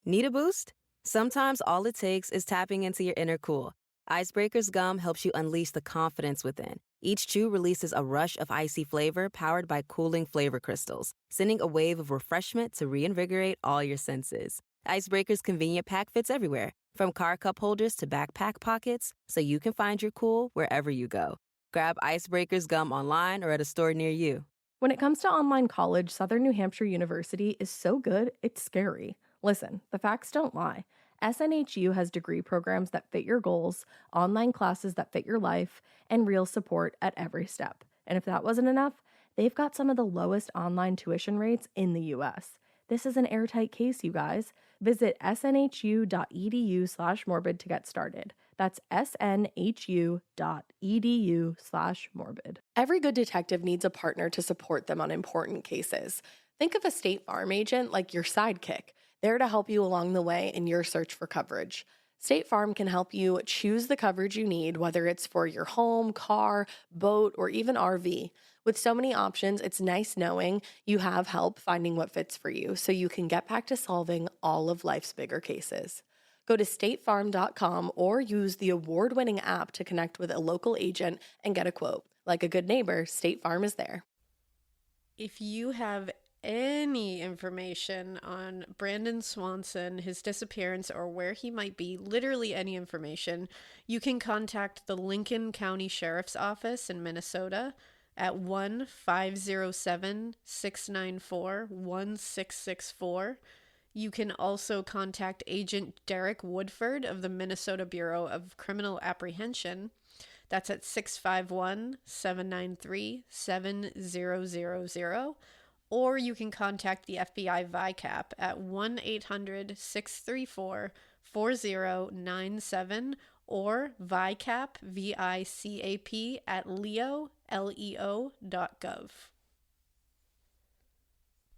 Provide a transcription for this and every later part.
Need a boost? Sometimes all it takes is tapping into your inner cool. Icebreaker's gum helps you unleash the confidence within. Each chew releases a rush of icy flavor powered by cooling flavor crystals, sending a wave of refreshment to reinvigorate all your senses. Icebreaker's convenient pack fits everywhere, from car cup holders to backpack pockets, so you can find your cool wherever you go. Grab Icebreaker's gum online or at a store near you. When it comes to online college, Southern New Hampshire University is so good, it's scary. Listen, the facts don't lie. SNHU has degree programs that fit your goals, online classes that fit your life, and real support at every step. And if that wasn't enough, they've got some of the lowest online tuition rates in the US. This is an airtight case, you guys. Visit snhu.edu/morbid to get started. That's snhu.edu/morbid. Every good detective needs a partner to support them on important cases. Think of a State Farm agent like your sidekick, there to help you along the way in your search for coverage. State Farm can help you choose the coverage you need, whether it's for your home, car, boat, or even RV. With so many options, it's nice knowing you have help finding what fits for you so you can get back to solving all of life's bigger cases. Go to statefarm.com or use the award-winning app to connect with a local agent and get a quote. Like a good neighbor, State Farm is there. If you have any information on Brandon Swanson, his disappearance, or where he might be, literally any information, you can contact the Lincoln County Sheriff's Office in Minnesota at 1-507-694-1664. You can also contact Agent Derek Woodford of the Minnesota Bureau of Criminal Apprehension. That's at 651-793-7000. Or you can contact the FBI ViCap at 1-800-634-4097 or ViCap, VICAP, at leo.gov.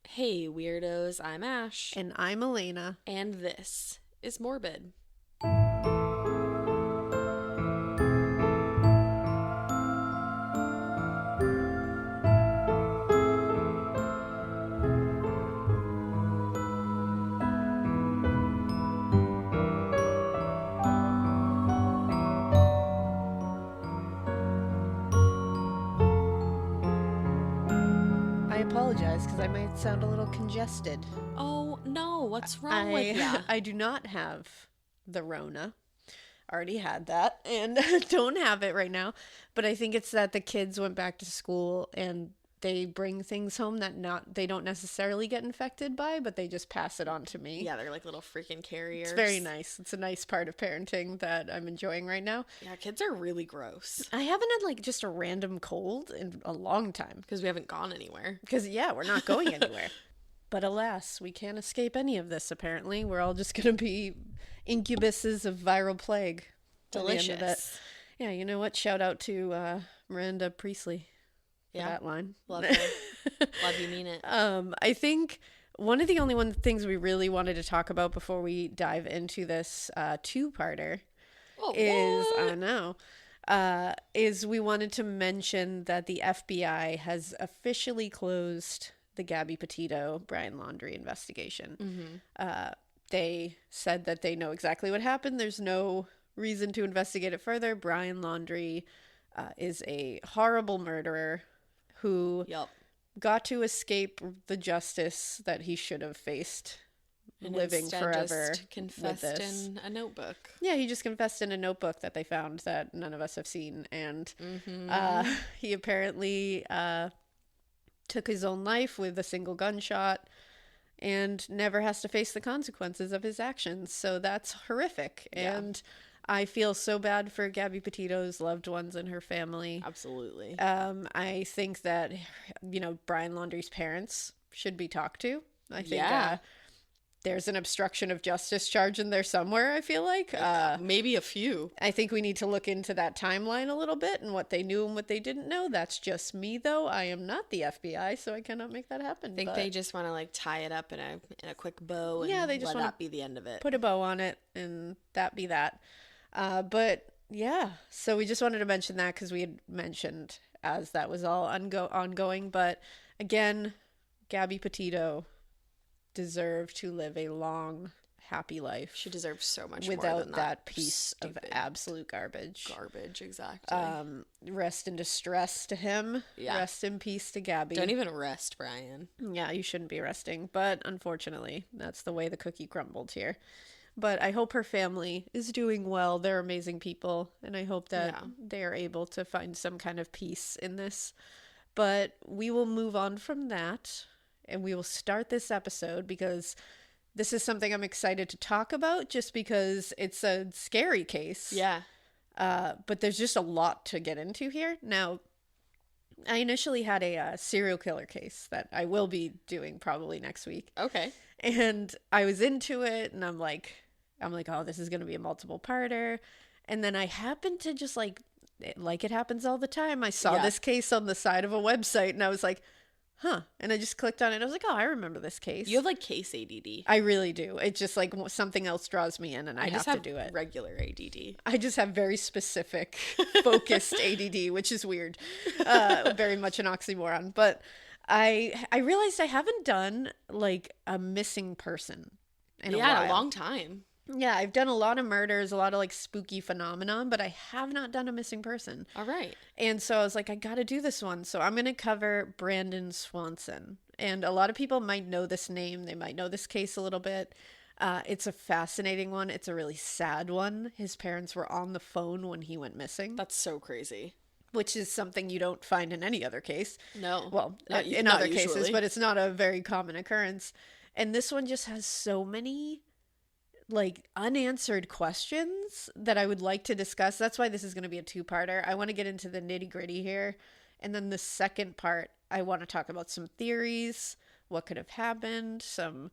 Hey weirdos, I'm Ash. And I'm Alaina. And this is Morbid. I apologize because I might sound a little congested. Oh no, what's wrong with ya? I do not have the Rona. Already had that and don't have it right now. But I think it's that the kids went back to school and they bring things home that they don't necessarily get infected by, but they just pass it on to me. Yeah, they're like little freaking carriers. It's very nice. It's a nice part of parenting that I'm enjoying right now. Yeah, kids are really gross. I haven't had like just a random cold in a long time. Because we haven't gone anywhere. Because, yeah, we're not going anywhere. But alas, we can't escape any of this, apparently. We're all just going to be incubuses of viral plague. Delicious. Yeah, you know what? Shout out to Miranda Priestley. Yeah, that line. Love her. Love you, mean it. I think one of the only things we really wanted to talk about before we dive into this two-parter is we wanted to mention that the FBI has officially closed the Gabby Petito Brian Laundrie investigation. Mm-hmm. They said that they know exactly what happened. There's no reason to investigate it further. Brian Laundrie is a horrible murderer who got to escape the justice that he should have faced and living forever. Just confessed in a notebook. Yeah, he just confessed in a notebook that they found that none of us have seen. And he apparently took his own life with a single gunshot and never has to face the consequences of his actions. So that's horrific. Yeah. And I feel so bad for Gabby Petito's loved ones and her family. Absolutely. I think that, Brian Laundrie's parents should be talked to. I think there's an obstruction of justice charge in there somewhere, I feel like. Maybe a few. I think we need to look into that timeline a little bit and what they knew and what they didn't know. That's just me, though. I am not the FBI, so I cannot make that happen. I think they just want to tie it up in a quick bow and they just let that be the end of it. Put a bow on it and that be that. But yeah, so we just wanted to mention that because we had mentioned as that was all ongoing. But again, Gabby Petito deserved to live a long, happy life. She deserves so much more without than that piece of stupid absolute garbage. Exactly. Rest in distress to him. Yeah. Rest in peace to Gabby. Don't even rest, Brian. Yeah, you shouldn't be resting, but unfortunately, that's the way the cookie crumbled here. But I hope her family is doing well. They're amazing people, and I hope that they are able to find some kind of peace in this. But we will move on from that, and we will start this episode because this is something I'm excited to talk about just because it's a scary case. Yeah. But there's just a lot to get into here. Now, I initially had a serial killer case that I will be doing probably next week. Okay. And I was into it, and I'm like, oh, this is going to be a multiple parter. And then I happened to just like it happens all the time. I saw this case on the side of a website, and I was like, huh. And I just clicked on it. I was like, oh, I remember this case. You have like case ADD. I really do. It's just like something else draws me in, and I just have to do it. Regular ADD. I just have very specific, focused ADD, which is weird. Very much an oxymoron. But I realized I haven't done like a missing person in a while. A long time. Yeah, I've done a lot of murders, a lot of like spooky phenomenon, but I have not done a missing person. All right. And so I was like, I got to do this one. So I'm going to cover Brandon Swanson. And a lot of people might know this name. They might know this case a little bit. It's a fascinating one. It's a really sad one. His parents were on the phone when he went missing. That's so crazy. Which is something you don't find in any other case. No. Well, in other cases, but it's not a very common occurrence. And this one just has so many like unanswered questions that I would like to discuss. That's why this is going to be a two-parter. I want to get into the nitty-gritty here. And then the second part, I want to talk about some theories, what could have happened, some,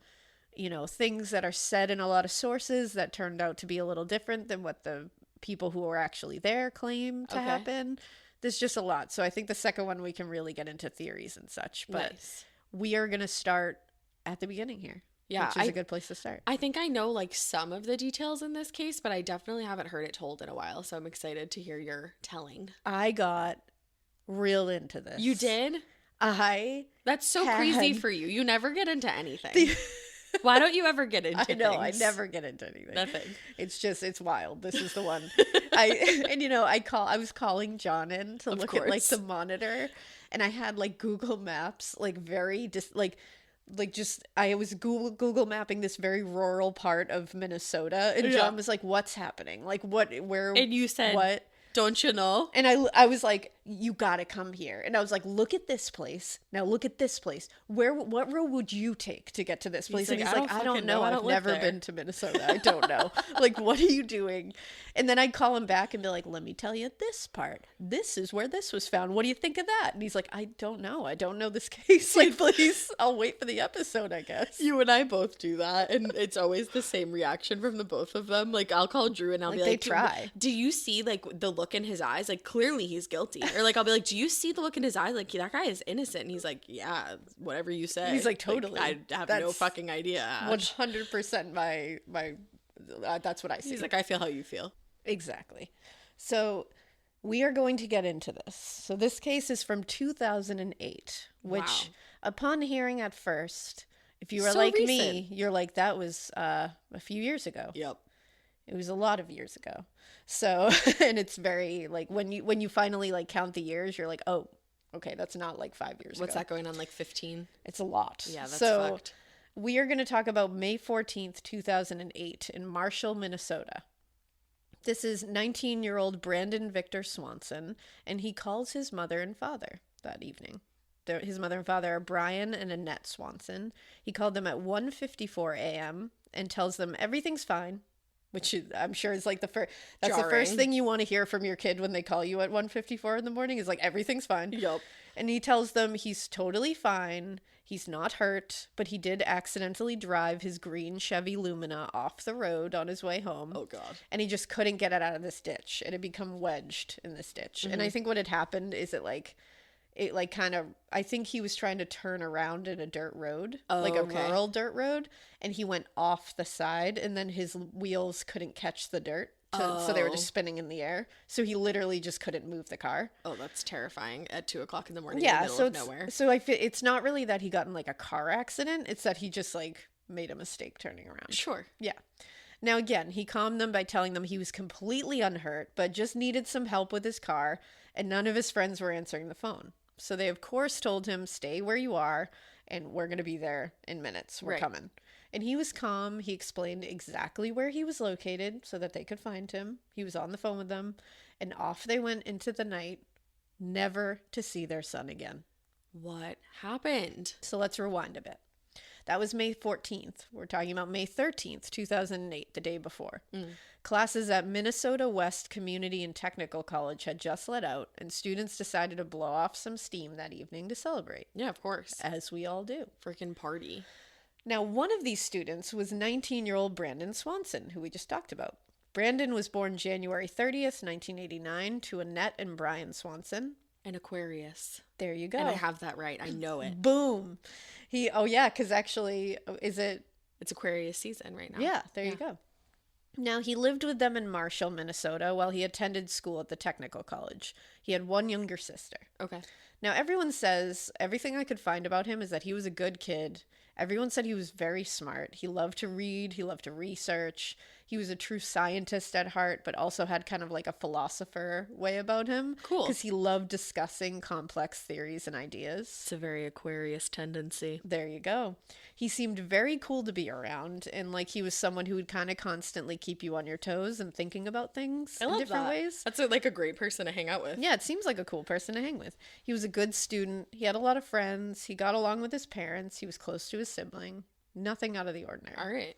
things that are said in a lot of sources that turned out to be a little different than what the people who were actually there claim to happen. There's just a lot. So I think the second one we can really get into theories and such. But we are going to start at the beginning here. Yeah, which is a good place to start. I think I know like some of the details in this case, but I definitely haven't heard it told in a while. So I'm excited to hear your telling. I got real into this. You did? That's so crazy for you. You never get into anything. Why don't you ever get into things? I never get into anything. Nothing. It's wild. This is the one. I was calling John in to look at like the monitor, and I had like Google Maps, like very I was Google mapping this very rural part of Minnesota, and John was like, "What's happening? Like where?" And you said, "What? Don't you know?" And I was like, "You gotta come here." And I was like, "Look at this place. Now look at this place. What road would you take to get to this place?" And he's like, "I don't know. I've never been to Minnesota. I don't know. Like, what are you doing?" And then I'd call him back and be like, "Let me tell you this part. This is where this was found. What do you think of that?" And he's like, "I don't know. I don't know this case. Like, please, I'll wait for the episode, I guess." You and I both do that, and it's always the same reaction from the both of them. Like, I'll call Drew and I'll be like, they try. Do you see like the look in his eyes? Like, clearly he's guilty. Or like, I'll be like, do you see the look in his eyes? Like, that guy is innocent. And he's like, yeah, whatever you say. He's like, totally. Like, I have no fucking idea. 100% my that's what I see. He's like, I feel how you feel. Exactly. So we are going to get into this. So this case is from 2008, which upon hearing at first, if you were like recent. Me, you're like, that was a few years ago. Yep. It was a lot of years ago. So, and it's very like when you finally like count the years, you're like, oh, okay, that's not like 5 years ago. What's that going on, like 15? It's a lot. Yeah, that's so fucked. We are going to talk about May 14th, 2008 in Marshall, Minnesota. This is 19-year-old Brandon Victor Swanson, and he calls his mother and father that evening. His mother and father are Brian and Annette Swanson. He called them at 1:54 a.m. and tells them everything's fine, which I'm sure is like the first thing you want to hear from your kid when they call you at 1:54 in the morning is like, everything's fine. Yep. And he tells them he's totally fine. He's not hurt, but he did accidentally drive his green Chevy Lumina off the road on his way home. Oh, God. And he just couldn't get it out of this ditch. It had become wedged in this ditch. Mm-hmm. And I think what had happened is I think he was trying to turn around in a dirt road, rural dirt road, and he went off the side, and then his wheels couldn't catch the dirt. So they were just spinning in the air. So he literally just couldn't move the car. Oh, that's terrifying at 2:00 in the morning. Yeah, in the middle of nowhere. So I feel it's not really that he got in like a car accident. It's that he just like made a mistake turning around. Sure. Yeah. Now, again, he calmed them by telling them he was completely unhurt, but just needed some help with his car, and none of his friends were answering the phone. So they, of course, told him, stay where you are, and we're going to be there in minutes. We're coming. And he was calm. He explained exactly where he was located so that they could find him. He was on the phone with them, and off they went into the night, never to see their son again. What happened? So let's rewind a bit. That was May 14th. We're talking about May 13th, 2008, the day before. Classes at Minnesota West Community and Technical College had just let out, and students decided to blow off some steam that evening to celebrate. Yeah, of course. As we all do. Freaking party. Now, one of these students was 19-year-old Brandon Swanson, who we just talked about. Brandon was born January 30th, 1989, to Annette and Brian Swanson. An Aquarius. There you go. And I have that right. I know it. Boom. Because actually, It's Aquarius season right now. Yeah, there you go. Now, he lived with them in Marshall, Minnesota, while he attended school at the technical college. He had one younger sister. Okay. Now, everyone says, everything I could find about him is that he was a good kid. Everyone said he was very smart. He loved to read. He loved to research. He was a true scientist at heart, but also had kind of like a philosopher way about him. Cool. Because he loved discussing complex theories and ideas. It's a very Aquarius tendency. There you go. He seemed very cool to be around, and like he was someone who would kind of constantly keep you on your toes and thinking about things in different ways. That's like a great person to hang out with. Yeah, it seems like a cool person to hang with. He was a good student. He had a lot of friends. He got along with his parents. He was close to his sibling. Nothing out of the ordinary. All right.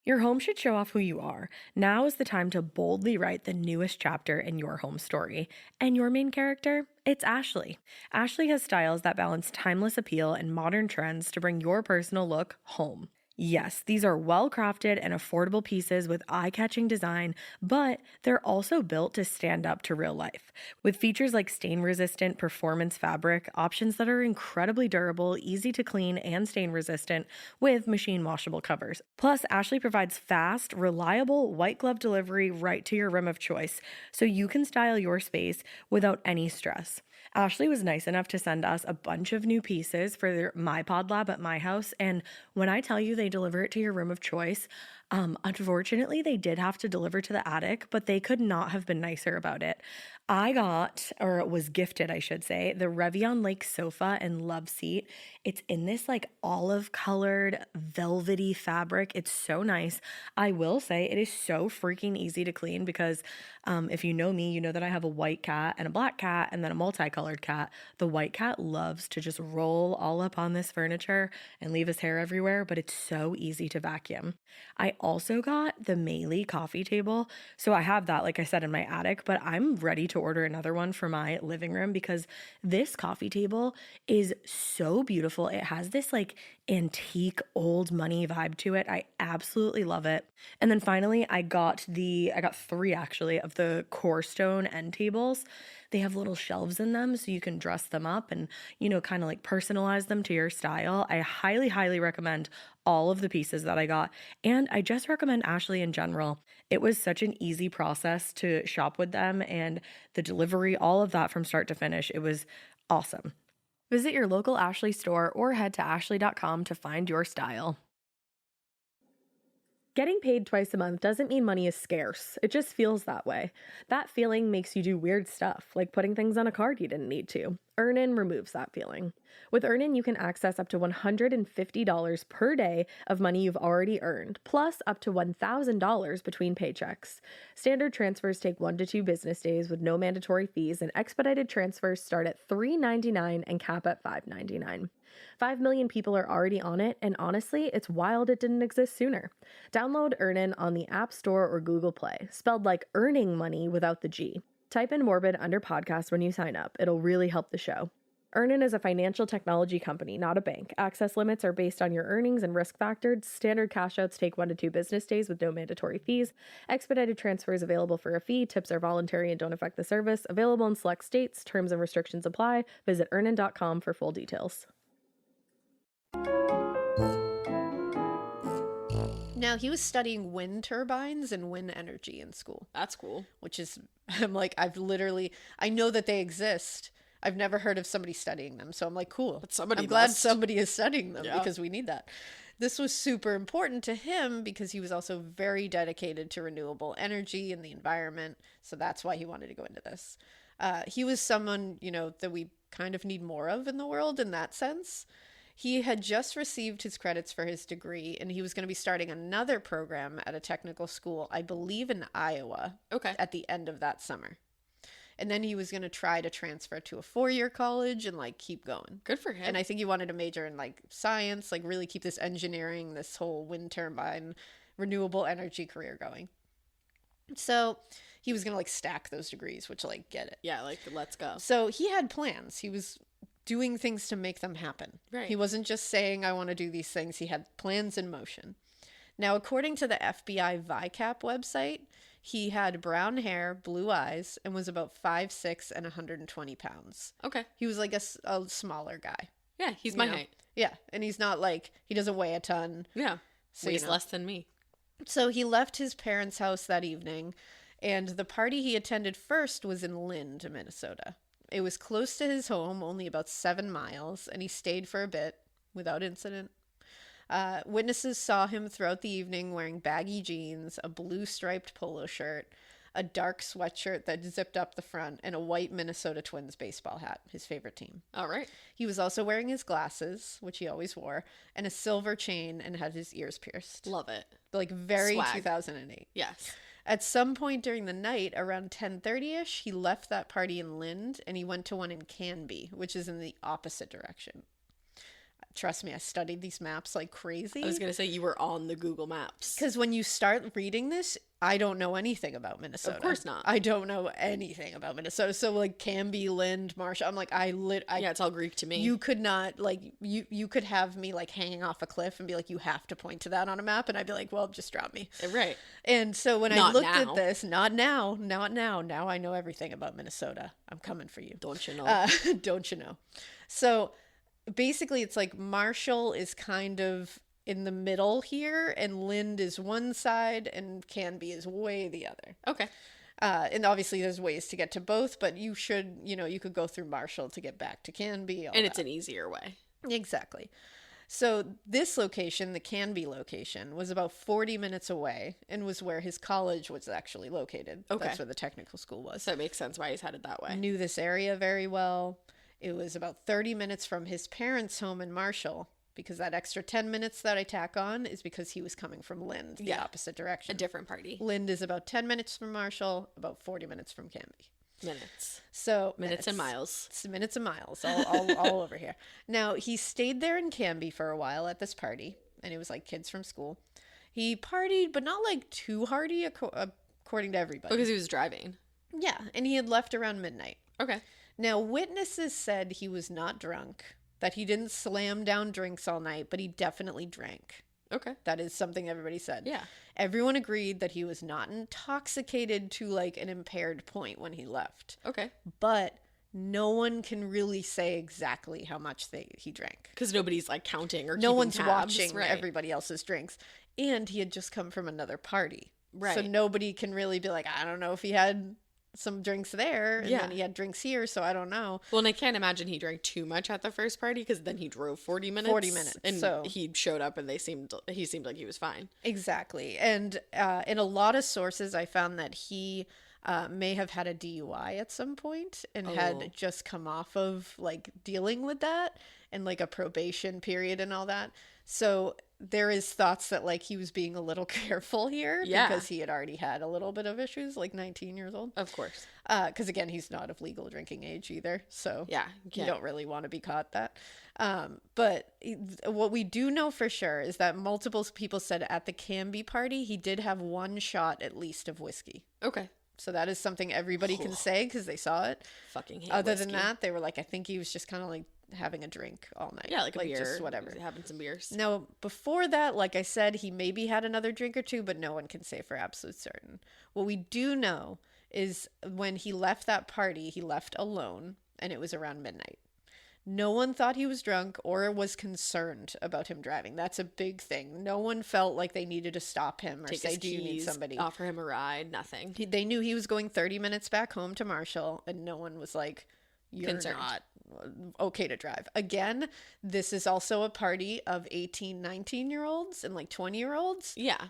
Your home should show off who you are. Now is the time to boldly write the newest chapter in your home story. And your main character? It's Ashley. Ashley has styles that balance timeless appeal and modern trends to bring your personal look home. Yes, these are well-crafted and affordable pieces with eye-catching design, but they're also built to stand up to real life. With features like stain-resistant performance fabric, options that are incredibly durable, easy to clean, and stain-resistant with machine-washable covers. Plus, Ashley provides fast, reliable, white-glove delivery right to your room of choice, so you can style your space without any stress. Ashley was nice enough to send us a bunch of new pieces for my pod lab at my house, and when I tell you they deliver it to your room of choice, unfortunately they did have to deliver to the attic, but they could not have been nicer about it. I got, or was gifted, I should say, the Revion Lake sofa and love seat. It's in this like olive colored velvety fabric. It's so nice. I will say it is so freaking easy to clean because if you know me, you know that I have a white cat and a black cat and then a multicolored cat. The white cat loves to just roll all up on this furniture and leave his hair everywhere, but it's so easy to vacuum. I also got the Meili coffee table. So I have that, like I said, in my attic, but I'm ready to order another one for my living room because this coffee table is so beautiful. It has this like antique old money vibe to it. I absolutely love it. And then finally, I got three actually of the core stone end tables. They have little shelves in them so you can dress them up and, kind of like personalize them to your style. I highly, highly recommend all of the pieces that I got. And I just recommend Ashley in general. It was such an easy process to shop with them and the delivery, all of that from start to finish. It was awesome. Visit your local Ashley store or head to ashley.com to find your style. Getting paid twice a month doesn't mean money is scarce. It just feels that way. That feeling makes you do weird stuff, like putting things on a card you didn't need to. Earnin removes that feeling. With Earnin, you can access up to $150 per day of money you've already earned, plus up to $1,000 between paychecks. Standard transfers take 1 to 2 business days with no mandatory fees, and expedited transfers start at $3.99 and cap at $5.99. 5 million people are already on it, and honestly, it's wild it didn't exist sooner. Download Earnin on the App Store or Google Play, spelled like earning money without the G. Type in Morbid under podcast when you sign up. It'll really help the show. Earnin is a financial technology company, not a bank. Access limits are based on your earnings and risk factors. Standard cash outs take 1 to 2 business days with no mandatory fees. Expedited transfers available for a fee. Tips are voluntary and don't affect the service. Available in select states. Terms and restrictions apply. Visit earnin.com for full details. Now, he was studying wind turbines and wind energy in school. That's cool. Which is, I'm like, I know that they exist. I've never heard of somebody studying them. So I'm like, cool. But somebody I'm glad must. somebody is studying them because we need that. This was super important to him because he was also very dedicated to renewable energy and the environment. So that's why he wanted to go into this. He was someone, that we kind of need more of in the world in that sense. He had just received his credits for his degree, and he was going to be starting another program at a technical school, I believe in Iowa, at the end of that summer. And then he was going to try to transfer to a 4-year college and keep going. Good for him. And I think he wanted to major in science, really keep this engineering, this whole wind turbine, renewable energy career going. So he was going to stack those degrees, which get it. Yeah, let's go. So he had plans. He was doing things to make them happen. Right. He wasn't just saying, I want to do these things. He had plans in motion. Now, according to the FBI ViCap website, he had brown hair, blue eyes, and was about 5'6" and 120 pounds. Okay. He was a smaller guy. Yeah, he's my height. Yeah, and he's not he doesn't weigh a ton. Yeah, so weighs less than me. So he left his parents' house that evening, and the party he attended first was in Lind, Minnesota. It was close to his home, only about 7 miles, and he stayed for a bit without incident. Witnesses saw him throughout the evening wearing baggy jeans, a blue striped polo shirt, a dark sweatshirt that zipped up the front, and a white Minnesota Twins baseball hat, his favorite team. All right. He was also wearing his glasses, which he always wore, and a silver chain, and had his ears pierced. Love it. Very Swag. 2008. Yes. At some point during the night, around 10:30ish, he left that party in Lind, and he went to one in Canby, which is in the opposite direction. Trust me, I studied these maps like crazy. I was going to say you were on the Google Maps. Because when you start reading this, I don't know anything about Minnesota. Of course not. I don't know anything about Minnesota. So Canby, Lind, Marshall, I'm yeah, it's all Greek to me. You could not, you could have me hanging off a cliff and be you have to point to that on a map. And I'd be well, just drop me. Right. And so when I Not looked now. at this, not now. Now I know everything about Minnesota. I'm coming for you. Don't you know? Don't you know? So basically it's Marshall is kind of in the middle here, and Lind is one side and Canby is way the other. Okay. And obviously there's ways to get to both, but you should, you could go through Marshall to get back to Canby. And it's an easier way. Exactly. So this location, the Canby location, was about 40 minutes away and was where his college was actually located. Okay. That's where the technical school was. So it makes sense why he's headed that way. Knew this area very well. It was about 30 minutes from his parents' home in Marshall, because that extra 10 minutes that I tack on is because he was coming from Lind, the opposite direction. A different party. Lind is about 10 minutes from Marshall, about 40 minutes from Canby. Minutes. So Minutes and miles. It's minutes and miles, all over here. Now, he stayed there in Canby for a while at this party, and it was kids from school. He partied, but not too hardy, according to everybody. Because he was driving. Yeah, and he had left around midnight. Okay. Now, witnesses said he was not drunk, that he didn't slam down drinks all night, but he definitely drank. Okay. That is something everybody said. Yeah. Everyone agreed that he was not intoxicated to an impaired point when he left. Okay. But no one can really say exactly how much he drank. Because nobody's counting or no keeping one's tabs. watching Right. everybody else's drinks. And he had just come from another party. Right. So nobody can really be I don't know if he had some drinks there, and Yeah. then he had drinks here, so I don't know. Well, and I can't imagine he drank too much at the first party, because then he drove 40 minutes. 40 minutes, And so he showed up and he seemed like he was fine. Exactly. And in a lot of sources, I found that he may have had a DUI at some point and had just come off of dealing with that and a probation period and all that. So there is thoughts that he was being a little careful here, because he had already had a little bit of issues, 19 years old. Of course. Because again, he's not of legal drinking age either. So Yeah. you don't really want to be caught that. But what we do know for sure is that multiple people said at the Canby party, he did have one shot at least of whiskey. Okay. So that is something everybody can say because they saw it. Fucking hate Other whiskey. than that, they were I think he was just kind of having a drink all night. Yeah, a beer. Just whatever. Having some beers. Now, before that, like I said, he maybe had another drink or two, but no one can say for absolute certain. What we do know is when he left that party, he left alone, and it was around midnight. No one thought he was drunk or was concerned about him driving. That's a big thing. No one felt like they needed to stop him or Take say, his do you need keys, somebody? offer him a ride, nothing. They knew he was going 30 minutes back home to Marshall, and no one was like, you're Concerned. not okay to drive. Again, this is also a party of 18, 19-year-olds and like 20-year-olds. Yeah.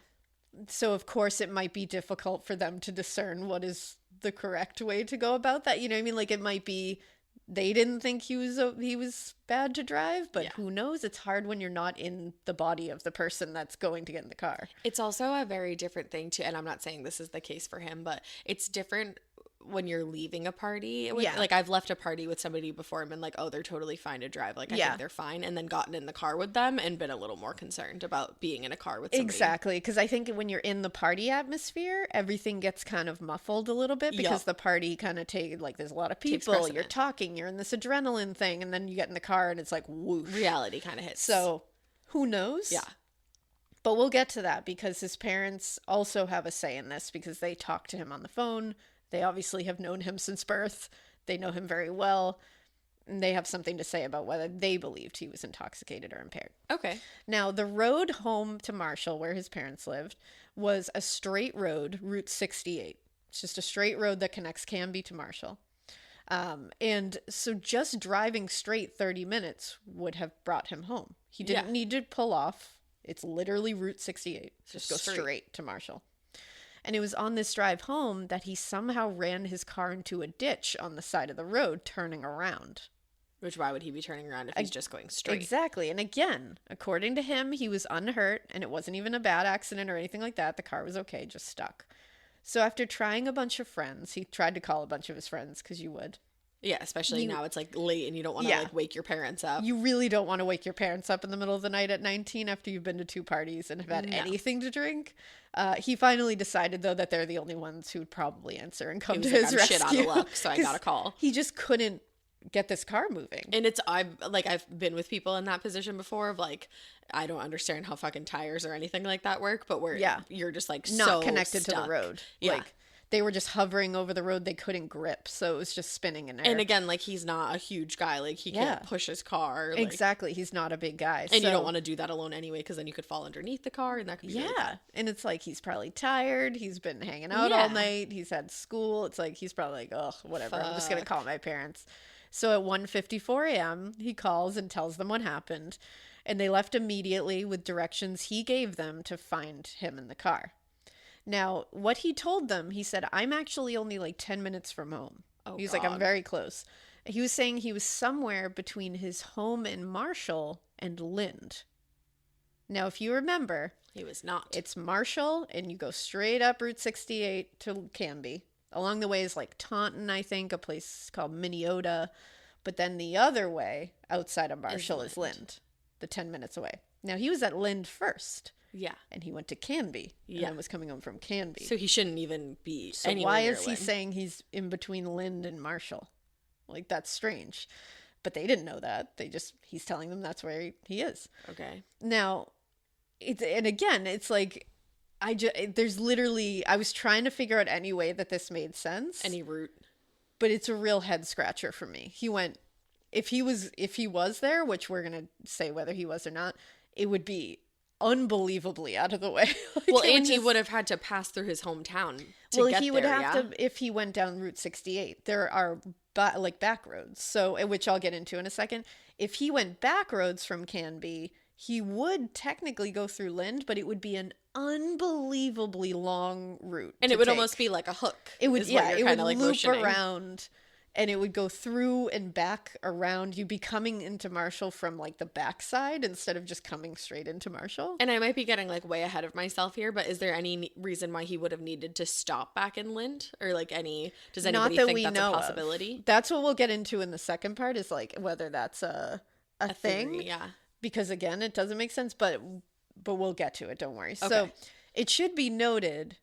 So, of course, it might be difficult for them to discern what is the correct way to go about that. You know what I mean? Like, it might be they didn't think he was bad to drive, but who knows? It's hard when you're not in the body of the person that's going to get in the car. It's also a very different thing too, and I'm not saying this is the case for him, but it's different when you're leaving a party. Like, I've left a party with somebody before and been like, oh, they're totally fine to drive. Like, I think they're fine. And then gotten in the car with them and been a little more concerned about being in a car with somebody. Exactly. Because I think when you're in the party atmosphere, everything gets kind of muffled a little bit because the party kind of there's a lot of people, you're talking, you're in this adrenaline thing, and then you get in the car and it's like, whoosh. Reality kind of hits. So, who knows? Yeah. But we'll get to that because his parents also have a say in this because they talk to him on the phone. They obviously have known him since birth. They know him very well. And they have something to say about whether they believed he was intoxicated or impaired. Okay. Now, the road home to Marshall, where his parents lived, was a straight road, Route 68. It's just a straight road that connects Canby to Marshall. And so just driving straight 30 minutes would have brought him home. He didn't need to pull off. It's literally Route 68. Just go straight to Marshall. And it was on this drive home that he somehow ran his car into a ditch on the side of the road, turning around. Which, why would he be turning around if he's just going straight? Exactly. And again, according to him, he was unhurt, and it wasn't even a bad accident or anything like that. The car was okay, just stuck. So after trying a bunch of friends, he tried to call a bunch of his friends, because you would. Yeah, especially now it's like late and you don't want to like wake your parents up. You really don't want to wake your parents up in the middle of the night at 19 after you've been to 2 parties and have had anything to drink. He finally decided, though, that they're the only ones who would probably answer and come to his rescue. Shit out of luck, so I got a call. He just couldn't get this car moving. And I've been with people in that position before of like, I don't understand how fucking tires or anything like that work, but you're just like not so connected stuck to the road. Yeah. Like, they were just hovering over the road. They couldn't grip. So it was just spinning in air. And again, like, he's not a huge guy. Like, he can't push his car. Like, exactly. He's not a big guy. And you don't want to do that alone anyway, because then you could fall underneath the car and that could be really bad. And it's like, he's probably tired. He's been hanging out all night. He's had school. It's like, he's probably like, oh, whatever. I'm just going to call my parents. So at 1:54 a.m., he calls and tells them what happened. And they left immediately with directions he gave them to find him in the car. Now, what he told them, he said, I'm actually only like 10 minutes from home. He's like, I'm very close. He was saying he was somewhere between his home in Marshall and Lind. Now, if you remember, he was not. It's Marshall, and you go straight up Route 68 to Canby. Along the way is like Taunton, I think, a place called Minneota. But then the other way outside of Marshall is Lind, the 10 minutes away. Now, he was at Lind first. Yeah. And he went to Canby. And then was coming home from Canby. So he shouldn't even be So why is he saying he's in between Lind and Marshall? Like, that's strange. But they didn't know that. He's telling them that's where he is. Okay. Now, it's like, there's literally, I was trying to figure out any way that this made sense. Any route. But it's a real head scratcher for me. He went, if he was there, which we're going to say whether he was or not, it would be unbelievable out of the way. He would have had to pass through his hometown he would have to if he went down Route 68. There are back roads, so which I'll get into in a second. If he went back roads from Canby, he would technically go through Lind, but it would be an unbelievably long route, and it would almost be like a hook. It would it would like loop around. And it would go through and back around. You'd be coming into Marshall from like the backside instead of just coming straight into Marshall. And I might be getting like way ahead of myself here, but is there any reason why he would have needed to stop back in Lind? Or like does anybody think that's a possibility? That's what we'll get into in the second part, is like whether that's a thing. Theory, yeah. Because again, it doesn't make sense, but we'll get to it. Don't worry. Okay. So it should be noted,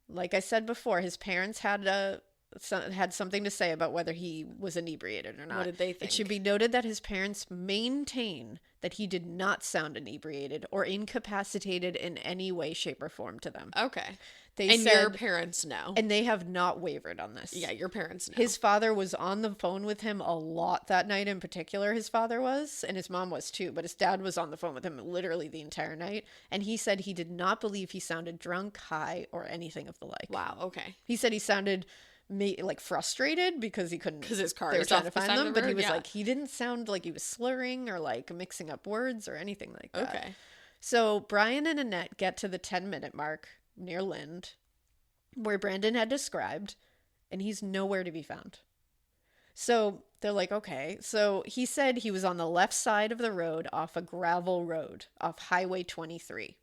like I said before, his parents had something to say about whether he was inebriated or not. What did they think? It should be noted that his parents maintain that he did not sound inebriated or incapacitated in any way, shape, or form to them. Okay. And your parents know. And they have not wavered on this. Yeah, your parents know. His father was on the phone with him a lot that night in particular, his father was, and his mom was too, but his dad was on the phone with him literally the entire night, and he said he did not believe he sounded drunk, high, or anything of the like. Wow, okay. He said he sounded like frustrated because he couldn't, because his car they were is trying off to the find side them, of the but he road, was yeah. like, he didn't sound like he was slurring or like mixing up words or anything like that. Okay. So Brian and Annette get to the 10-minute mark near Lind, where Brandon had described, and he's nowhere to be found. So they're like, okay. So he said he was on the left side of the road off a gravel road off Highway 23.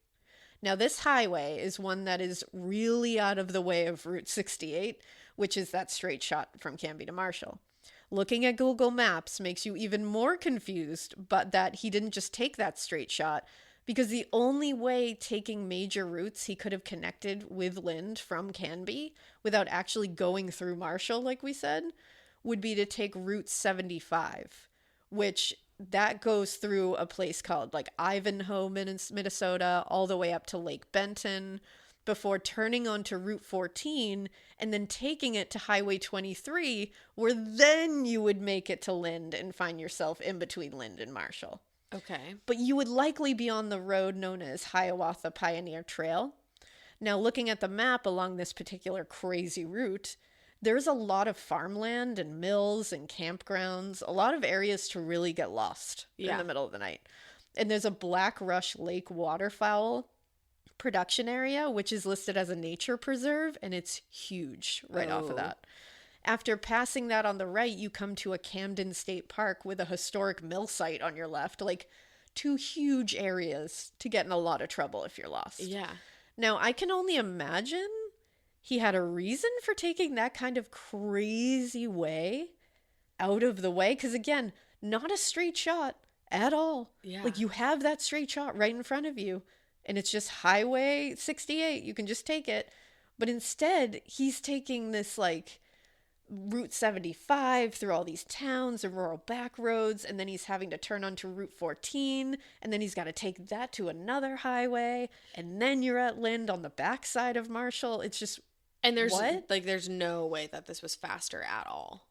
Now, this highway is one that is really out of the way of Route 68, which is that straight shot from Canby to Marshall. Looking at Google Maps makes you even more confused, but that he didn't just take that straight shot, because the only way taking major routes he could have connected with Lind from Canby without actually going through Marshall, like we said, would be to take Route 75, which that goes through a place called like Ivanhoe, Minnesota, all the way up to Lake Benton, before turning onto Route 14 and then taking it to Highway 23, where then you would make it to Lind and find yourself in between Lind and Marshall. Okay. But you would likely be on the road known as Hiawatha Pioneer Trail. Now, looking at the map along this particular crazy route, there's a lot of farmland and mills and campgrounds, a lot of areas to really get lost in the middle of the night. And there's a Black Rush Lake waterfowl production area, which is listed as a nature preserve, and it's huge right off of that. After passing that on the right, you come to a Camden State Park with a historic mill site on your left, like 2 huge areas to get in a lot of trouble if you're lost. Yeah. Now, I can only imagine he had a reason for taking that kind of crazy way out of the way. Because again, not a straight shot at all. Yeah. Like, you have that straight shot right in front of you, and it's just Highway 68. You can just take it. But instead, he's taking this like Route 75 through all these towns and rural back roads, and then he's having to turn onto Route 14, and then he's got to take that to another highway, and then you're at Lind on the backside of Marshall. It's just, and there's what? like there's no way that this was faster at all.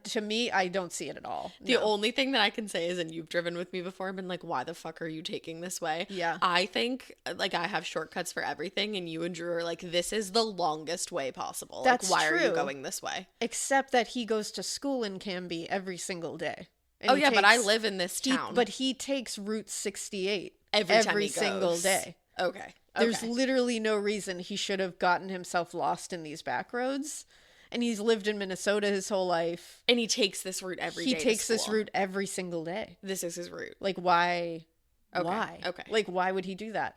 To me, I don't see it at all. The only thing that I can say is, and you've driven with me before and been like, why the fuck are you taking this way? Yeah. I think, like, I have shortcuts for everything, and you and Drew are like, this is the longest way possible. That's like, why true. are you going this way? Except that he goes to school in Canby every single day. And Oh, he yeah, but I takes- live in this town. But he takes Route 68 Every time he single goes. day. Okay. There's literally no reason he should have gotten himself lost in these back roads. And he's lived in Minnesota his whole life. And he takes this route every day. He takes to this school. route every single day. This is his route. Like, why? Okay. Why? Okay. Like, why would he do that?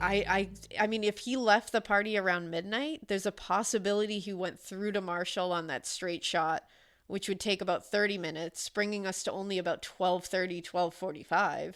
I mean, if he left the party around midnight, there's a possibility he went through to Marshall on that straight shot, which would take about 30 minutes, bringing us to only about 12:30, 12:45.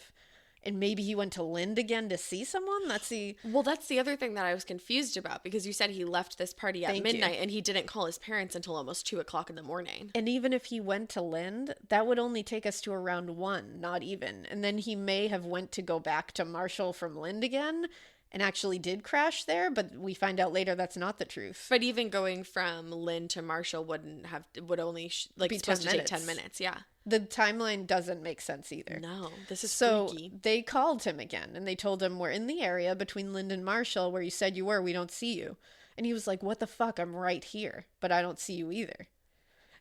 And maybe he went to Lind again to see someone? That's the other thing that I was confused about, because you said he left this party at midnight and he didn't call his parents until almost 2:00 in the morning. And even if he went to Lind, that would only take us to around 1, not even. And then he may have went to go back to Marshall from Lind again and actually did crash there, but we find out later that's not the truth. But even going from Lind to Marshall would only be supposed to take 10 minutes. Yeah. The timeline doesn't make sense either. No, this is So freaky. they called him again and they told him, we're in the area between Lind and Marshall where you said you were. We don't see you. And he was like, what the fuck? I'm right here, but I don't see you either.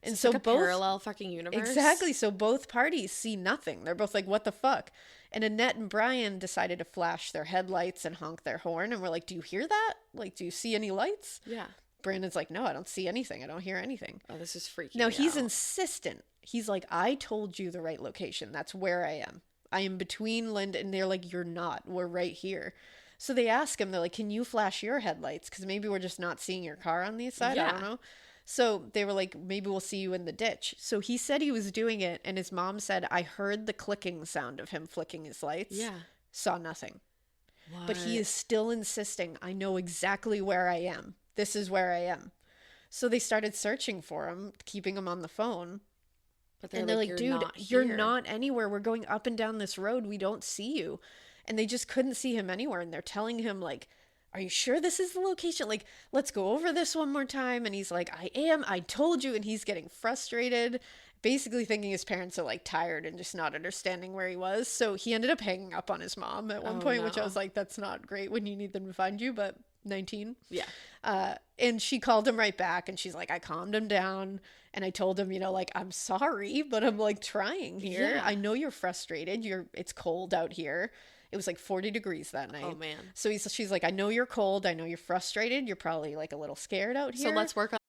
And It's so like a both parallel fucking universe. Exactly. So both parties see nothing. They're both like, what the fuck? And Annette and Brian decided to flash their headlights and honk their horn. And we're like, do you hear that? Like, do you see any lights? Yeah. Brandon's like, no, I don't see anything. I don't hear anything. Oh, this is freaky. Now, he's insistent. He's like, I told you the right location. That's where I am. I am between Lind, and they're like, you're not. We're right here. So they ask him, they're like, can you flash your headlights? Because maybe we're just not seeing your car on the side. Yeah. I don't know. So they were like, maybe we'll see you in the ditch. So he said he was doing it, and his mom said, I heard the clicking sound of him flicking his lights. Yeah. Saw nothing. What? But he is still insisting, I know exactly where I am. This is where I am. So they started searching for him, keeping him on the phone. But They're like, dude, you're not anywhere. We're going up and down this road. We don't see you. And they just couldn't see him anywhere. And they're telling him, like, are you sure this is the location? Like, let's go over this one more time. And he's like, I am. I told you. And he's getting frustrated, basically thinking his parents are like tired and just not understanding where he was. So he ended up hanging up on his mom at one point, which I was like, that's not great when you need them to find you. But 19. Yeah. And she called him right back, and she's like, I calmed him down, and I told him, like, I'm sorry, but I'm like trying here. Yeah. I know you're frustrated. It's cold out here. It was like 40 degrees that night. Oh, man. So she's like, I know you're cold. I know you're frustrated. You're probably like a little scared out here. So let's work on.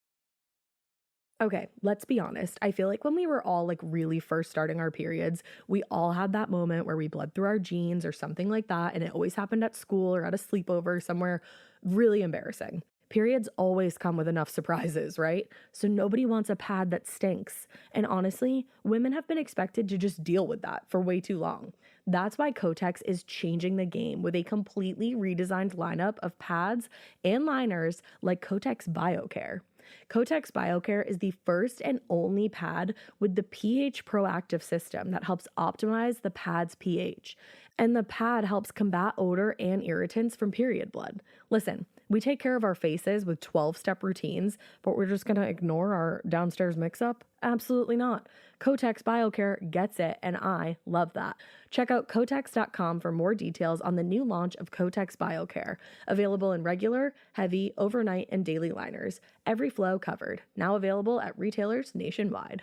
Okay, let's be honest. I feel like when we were all like really first starting our periods, we all had that moment where we bled through our jeans or something like that. And it always happened at school or at a sleepover somewhere really embarrassing. Periods always come with enough surprises, right? So nobody wants a pad that stinks. And honestly, women have been expected to just deal with that for way too long. That's why Kotex is changing the game with a completely redesigned lineup of pads and liners like Kotex BioCare. Kotex BioCare is the first and only pad with the pH proactive system that helps optimize the pad's pH. And the pad helps combat odor and irritants from period blood. Listen, we take care of our faces with 12-step routines, but we're just going to ignore our downstairs mix-up? Absolutely not. Kotex BioCare gets it, and I love that. Check out Kotex.com for more details on the new launch of Kotex BioCare, available in regular, heavy, overnight, and daily liners. Every flow covered. Now available at retailers nationwide.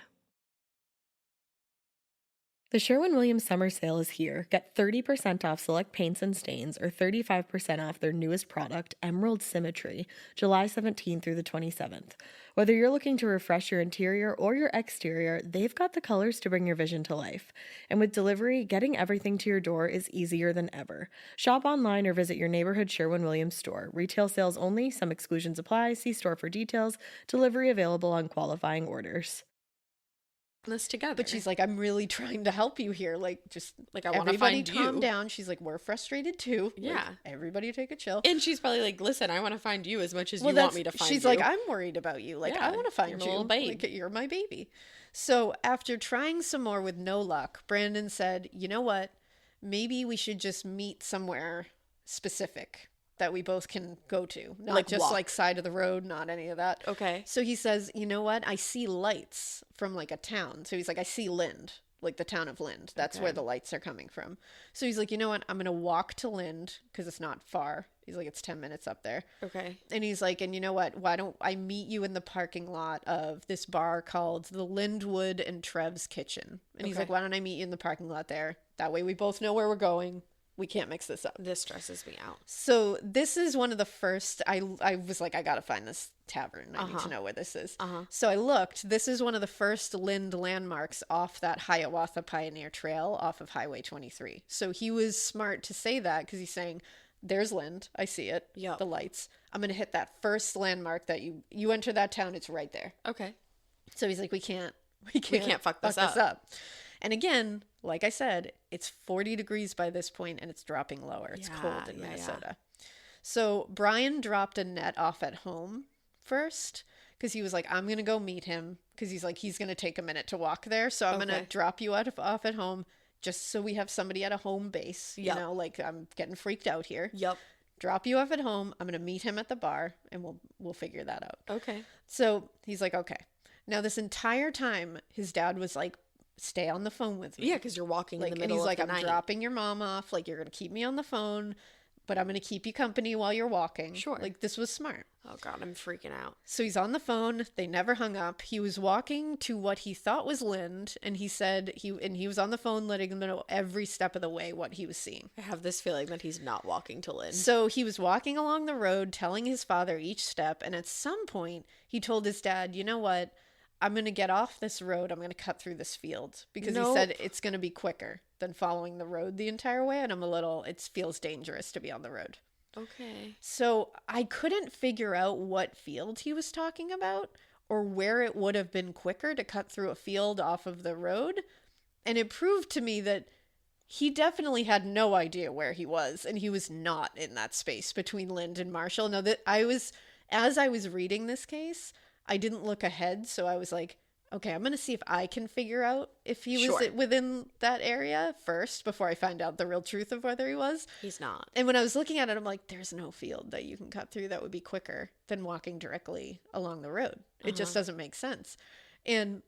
The Sherwin-Williams summer sale is here. Get 30% off select paints and stains or 35% off their newest product, Emerald Symmetry, July 17th through the 27th. Whether you're looking to refresh your interior or your exterior, they've got the colors to bring your vision to life. And with delivery, getting everything to your door is easier than ever. Shop online or visit your neighborhood Sherwin-Williams store. Retail sales only. Some exclusions apply. See store for details. Delivery available on qualifying orders. This together. But she's like, I'm really trying to help you here. Like, just like, I want to find calm you. down. She's like, we're frustrated too. Yeah. Like, everybody take a chill. And she's probably like, listen, I want to find you as much as you want me to find you. She's like, I'm worried about you. Like, I want to find you're you. My little babe. Like, you're my baby. So after trying some more with no luck, Brandon said, you know what? Maybe we should just meet somewhere specific that we both can go to. Not like just walk. Like side of the road, not any of that. Okay. So he says, you know what? I see lights from like a town. So he's like, I see Lind, like the town of Lind. That's where the lights are coming from. So he's like, you know what? I'm going to walk to Lind because it's not far. He's like, it's 10 minutes up there. Okay. And he's like, and you know what? Why don't I meet you in the parking lot of this bar called the Lindwood and Trev's Kitchen? And he's like, why don't I meet you in the parking lot there? That way we both know where we're going. We can't mix this up. This stresses me out. So this is one of the first, I was like, I got to find this tavern. I need to know where this is. So I looked. This is one of the first Lind landmarks off that Hiawatha Pioneer Trail off of Highway 23. So he was smart to say that because he's saying, there's Lind. I see it. Yeah. The lights. I'm going to hit that first landmark that you enter that town. It's right there. Okay. So he's like, we can't fuck this up. And again, like I said, it's 40 degrees by this point and it's dropping lower. It's cold in Minnesota. Yeah. So Brian dropped a net off at home first because he was like, I'm going to go meet him because he's like, he's going to take a minute to walk there. So I'm going to drop you off at home just so we have somebody at a home base. You know, like I'm getting freaked out here. Yep. Drop you off at home. I'm going to meet him at the bar and we'll figure that out. Okay. So he's like, okay. Now this entire time, his dad was like, stay on the phone with me. Yeah, because you're walking like, in the middle of the night. And he's like, I'm dropping your mom off. Like, you're going to keep me on the phone, but I'm going to keep you company while you're walking. Sure. Like, this was smart. Oh, God, I'm freaking out. So he's on the phone. They never hung up. He was walking to what he thought was Lind, and he said he was on the phone letting him know every step of the way what he was seeing. I have this feeling that he's not walking to Lind. So he was walking along the road, telling his father each step, and at some point, he told his dad, you know what? I'm going to get off this road. I'm going to cut through this field because he said it's going to be quicker than following the road the entire way. And it feels dangerous to be on the road. Okay. So I couldn't figure out what field he was talking about or where it would have been quicker to cut through a field off of the road. And it proved to me that he definitely had no idea where he was. And he was not in that space between Lind and Marshall. Now that as I was reading this case, I didn't look ahead, so I was like, okay, I'm going to see if I can figure out if he was within that area first before I find out the real truth of whether he was. He's not. And when I was looking at it, I'm like, there's no field that you can cut through that would be quicker than walking directly along the road. It just doesn't make sense. And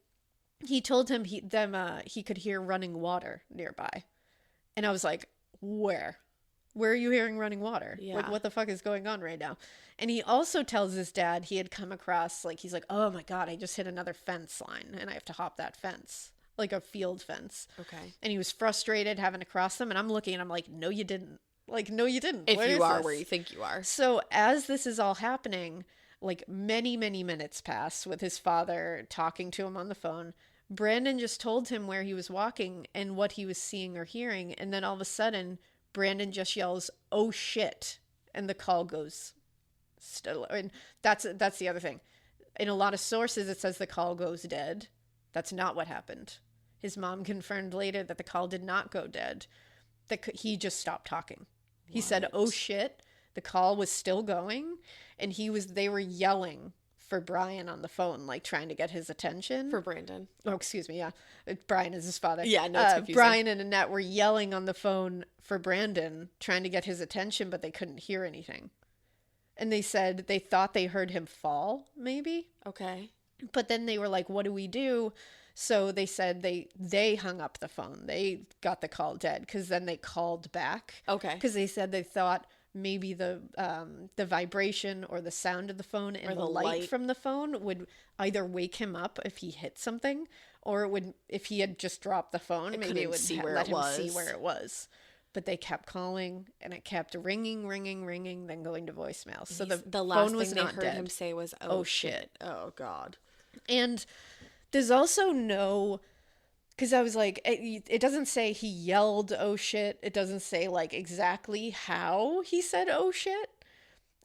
he told him he could hear running water nearby. And I was like, where? Where are you hearing running water? Yeah. Like, what the fuck is going on right now? And he also tells his dad he had come across, like, he's like, oh my God, I just hit another fence line and I have to hop that fence, like a field fence. Okay. And he was frustrated having to cross them. And I'm looking and I'm like, no, you didn't. Like, no, you didn't. If you are where you think you are. So as this is all happening, like many, many minutes pass with his father talking to him on the phone. Brandon just told him where he was walking and what he was seeing or hearing. And then all of a sudden, Brandon just yells, oh shit. And the call goes still. And that's the other thing. In a lot of sources, it says the call goes dead. That's not what happened. His mom confirmed later that the call did not go dead. He just stopped talking. He said, oh shit. The call was still going. And they were yelling for Brian on the phone, like trying to get his attention. For Brandon. Oh, excuse me. Yeah. Brian is his father. Yeah, no, it's confusing. Brian and Annette were yelling on the phone for Brandon, trying to get his attention, but they couldn't hear anything. And they said they thought they heard him fall, maybe. Okay. But then they were like, what do we do? So they said they hung up the phone. They got the call dead because then they called back. Okay. Because they said they thought maybe the vibration or the sound of the phone and the light from the phone would either wake him up if he hit something, or it would, if he had just dropped the phone, maybe it would let him see where it was. But they kept calling and it kept ringing, then going to voicemail. So the last phone was thing they not heard dead. him say was, oh shit. Oh God. And there's also no, because I was like, it doesn't say he yelled, oh shit. It doesn't say like exactly how he said, oh shit.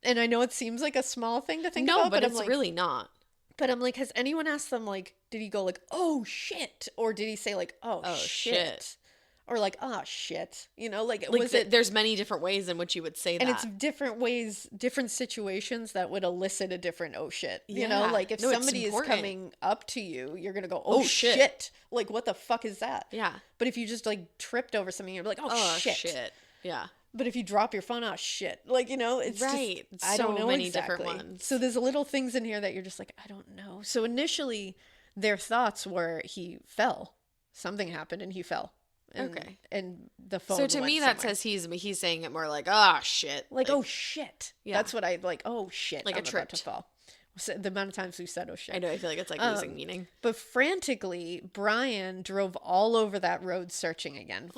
And I know it seems like a small thing to think about. No, but it's I'm like, really not. But I'm like, has anyone asked them, like, did he go like, oh shit? Or did he say like, oh shit? Or like, oh shit, you know, like was it? There's many different ways in which you would say that, and it's different ways, different situations that would elicit a different oh shit. You know, like if somebody is coming up to you, you're gonna go oh shit, like what the fuck is that? Yeah. But if you just like tripped over something, you're like oh shit. Yeah. But if you drop your phone, oh shit, like you know, it's right. Just, I don't know many exactly. different ones. So there's little things in here that you're just like I don't know. So initially, their thoughts were he fell, something happened, and he fell. Okay. And the phone. So to me, that says he's saying it more like, oh shit. Like oh shit. Yeah. That's what I like. Oh shit. Like I'm a trip to fall. So the amount of times we said oh shit. I know. I feel like it's like losing meaning. But frantically, Brian drove all over that road searching again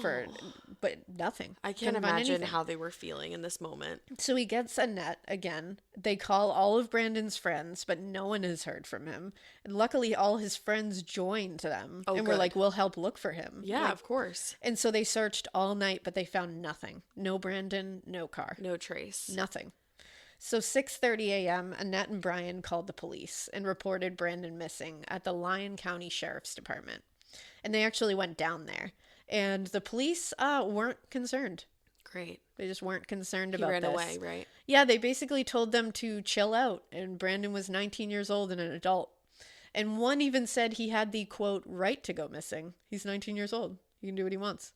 but nothing. I can't imagine how they were feeling in this moment. So he gets Annette again. They call all of Brandon's friends, but no one has heard from him. And luckily, all his friends joined them. And were like, we'll help look for him. Yeah, like, of course. And so they searched all night, but they found nothing. No Brandon, no car. No trace. Nothing. So 6:30 a.m., Annette and Brian called the police and reported Brandon missing at the Lyon County Sheriff's Department. And they actually went down there. And the police weren't concerned. Great. They just weren't concerned about this. He ran away, right? Yeah, they basically told them to chill out. And Brandon was 19 years old and an adult. And one even said he had the, quote, right to go missing. He's 19 years old. He can do what he wants.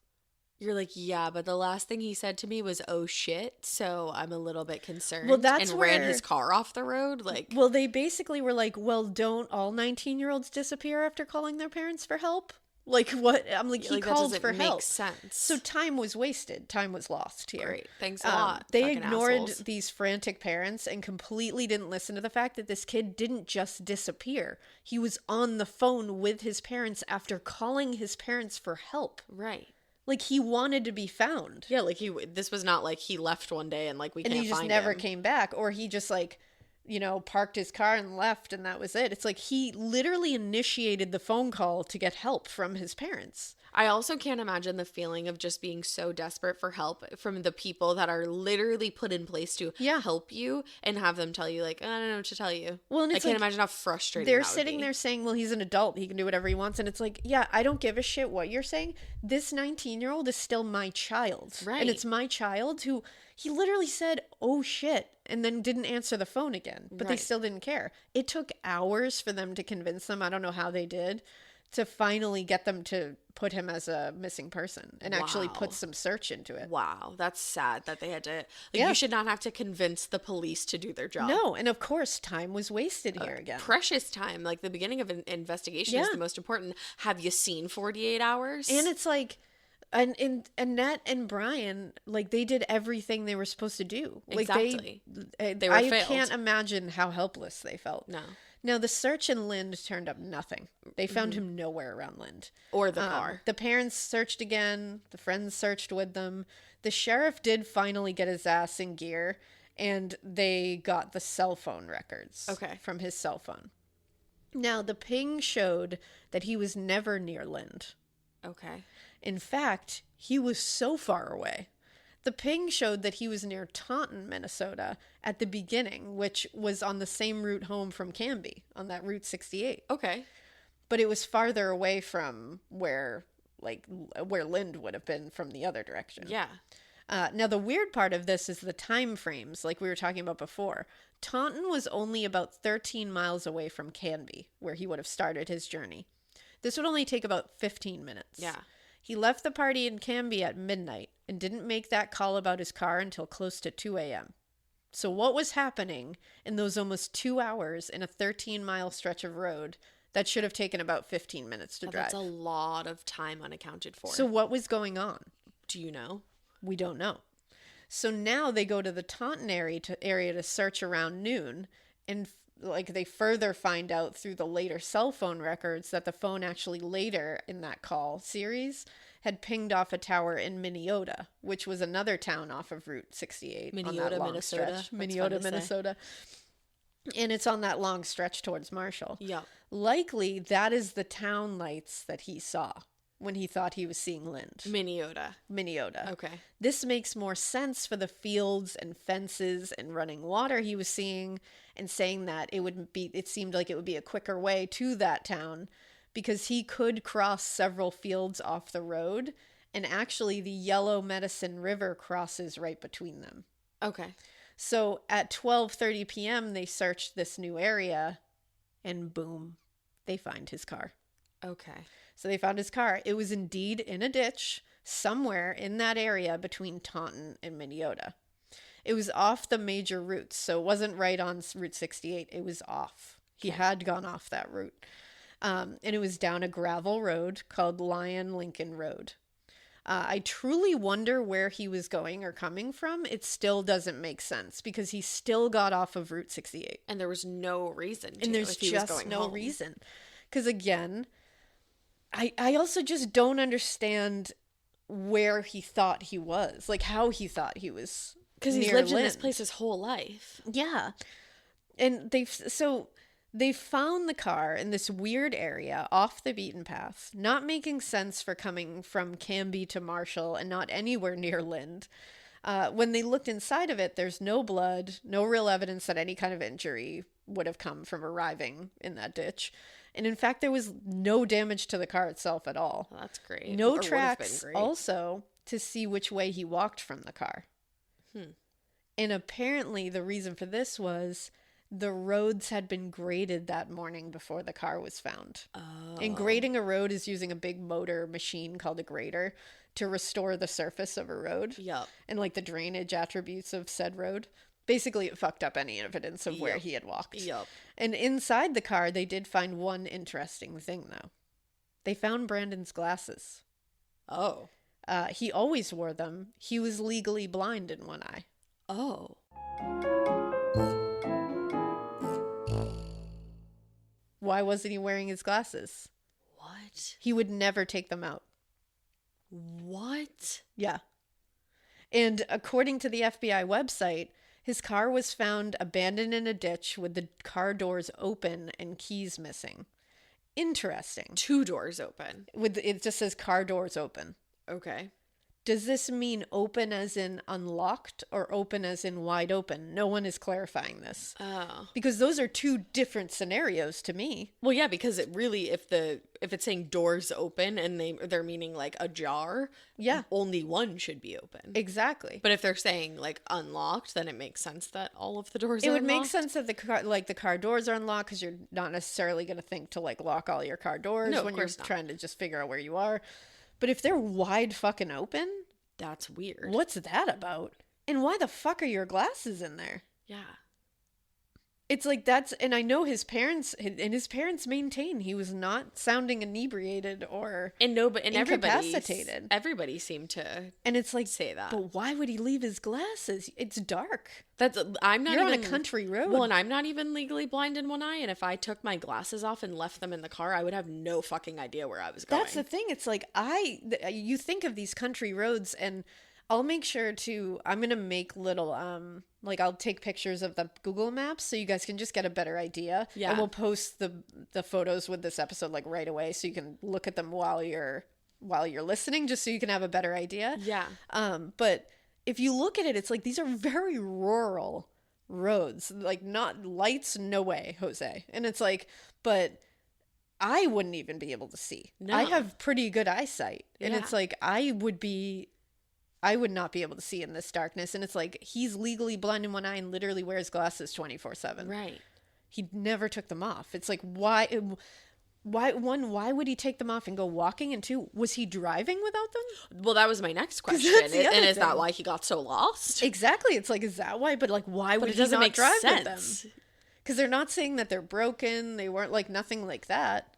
You're like, yeah, but the last thing he said to me was, oh shit, so I'm a little bit concerned. Well, that's and ran his car off the road. Like, well, they basically were like, well, don't all 19-year-olds disappear after calling their parents for help? Like, what? I'm like, he called for help. Makes sense. So time was wasted. Time was lost here. Great. Thanks a lot. They ignored these frantic parents and completely didn't listen to the fact that this kid didn't just disappear. He was on the phone with his parents after calling his parents for help. Right. Like, he wanted to be found. Yeah, like, this was not like he left one day and, like, we can't find him. And he just never came back. Or he just, like, you know, parked his car and left and that was it. It's like he literally initiated the phone call to get help from his parents. I also can't imagine the feeling of just being so desperate for help from the people that are literally put in place to help you and have them tell you, like, I don't know what to tell you. Well, and I can't imagine how frustrating they're sitting there saying, well, he's an adult. He can do whatever he wants. And it's like, yeah, I don't give a shit what you're saying. This 19-year-old is still my child. Right. And it's my child who he literally said, oh, shit, and then didn't answer the phone again. But they still didn't care. It took hours for them to convince them. I don't know how they did. To finally get them to put him as a missing person and actually put some search into it. Wow. That's sad that they had to, like, you should not have to convince the police to do their job. No. And of course, time was wasted here again. Precious time. Like, the beginning of an investigation is the most important. Have you seen 48 hours? And it's like, And Annette and Brian, like, they did everything they were supposed to do. Like, exactly. They were failed. Can't imagine how helpless they felt. No. Now, the search in Lind turned up nothing. They found him nowhere around Lind. Or the car. The parents searched again. The friends searched with them. The sheriff did finally get his ass in gear, and they got the cell phone records from his cell phone. Now, the ping showed that he was never near Lind. Okay. In fact, he was so far away. The ping showed that he was near Taunton, Minnesota at the beginning, which was on the same route home from Canby, on that Route 68. Okay. But it was farther away from where Lind would have been from the other direction. Yeah. Now, the weird part of this is the time frames, like we were talking about before. Taunton was only about 13 miles away from Canby, where he would have started his journey. This would only take about 15 minutes. Yeah. He left the party in Canby at midnight and didn't make that call about his car until close to 2 a.m. So what was happening in those almost 2 hours in a 13-mile stretch of road that should have taken about 15 minutes to drive? That's a lot of time unaccounted for. So what was going on? Do you know? We don't know. So now they go to the Taunton area to search around noon, and they further find out through the later cell phone records that the phone actually later in that call series had pinged off a tower in Minneota, which was another town off of Route 68. Minneota, Minnesota. Minneota, Minnesota. And it's on that long stretch towards Marshall. Yeah. Likely that is the town lights that he saw when he thought he was seeing Lind. Minneota. Okay. This makes more sense for the fields and fences and running water he was seeing, and saying that it seemed like it would be a quicker way to that town because he could cross several fields off the road, and actually the Yellow Medicine River crosses right between them. Okay. So at 12:30 p.m. they searched this new area, and boom, they find his car. Okay. So they found his car. It was indeed in a ditch somewhere in that area between Taunton and Minneota. It was off the major routes, so it wasn't right on Route 68. It was off. He had gone off that route. And it was down a gravel road called Lyon Lincoln Road. I truly wonder where he was going or coming from. It still doesn't make sense because he still got off of Route 68. And there was no reason to. And there's just no reason. Because again, I also just don't understand where he thought he was. Like how he thought he was. Because he's lived in this place his whole life. Yeah. And they found the car in this weird area off the beaten path, not making sense for coming from Canby to Marshall and not anywhere near Lind. When they looked inside of it, there's no blood, no real evidence that any kind of injury would have come from arriving in that ditch. And in fact, there was no damage to the car itself at all. Well, that's great. No tracks also to see which way he walked from the car. And apparently the reason for this was the roads had been graded that morning before the car was found. Oh. And grading a road is using a big motor machine called a grader to restore the surface of a road. Yep. And like the drainage attributes of said road. Basically, it fucked up any evidence of where he had walked. Yep. And inside the car, they did find one interesting thing, though. They found Brandon's glasses. Oh. He always wore them. He was legally blind in one eye. Oh. Why wasn't he wearing his glasses? What? He would never take them out. What? Yeah. And according to the FBI website, his car was found abandoned in a ditch with the car doors open and keys missing. Interesting. 2 doors open. It just says car doors open. Okay. Does this mean open as in unlocked or open as in wide open? No one is clarifying this. Oh. Because those are 2 different scenarios to me. Well, yeah, because it really, if it's saying doors open and they're meaning like ajar, yeah, only one should be open. Exactly. But if they're saying like unlocked, then it makes sense that all of the doors are unlocked. It would make sense that the car doors are unlocked because you're not necessarily going to think to like lock all your car doors when you're trying to just figure out where you are. But if they're wide fucking open, that's weird. What's that about? And why the fuck are your glasses in there? Yeah. It's like that's, and I know his parents maintain he was not sounding inebriated or incapacitated. Everybody seemed to, and it's like, say that. But why would he leave his glasses? It's dark. I'm not You're even on a country road. Well, and I'm not even legally blind in one eye. And if I took my glasses off and left them in the car, I would have no fucking idea where I was going. That's the thing. It's like you think of these country roads, and I'll make sure to, I'm going to make little, like I'll take pictures of the Google Maps so you guys can just get a better idea. Yeah. And we'll post the photos with this episode like right away so you can look at them while you're listening, just so you can have a better idea. Yeah. But if you look at it, it's like these are very rural roads, like not lights, no way, Jose. And it's like, but I wouldn't even be able to see. No. I have pretty good eyesight. And Yeah. it's like, I would not be able to see in this darkness. And it's like, he's legally blind in one eye and literally wears glasses 24/7. Right. He never took them off. It's like, why would he take them off and go walking? And two, was he driving without them? Well, that was my next question. That's the other and is that thing. why he got so lost? Exactly. It's like, is that why? But like, why would But it he doesn't not make drive sense. with them? Because they're not saying that they're broken. They weren't like nothing like that.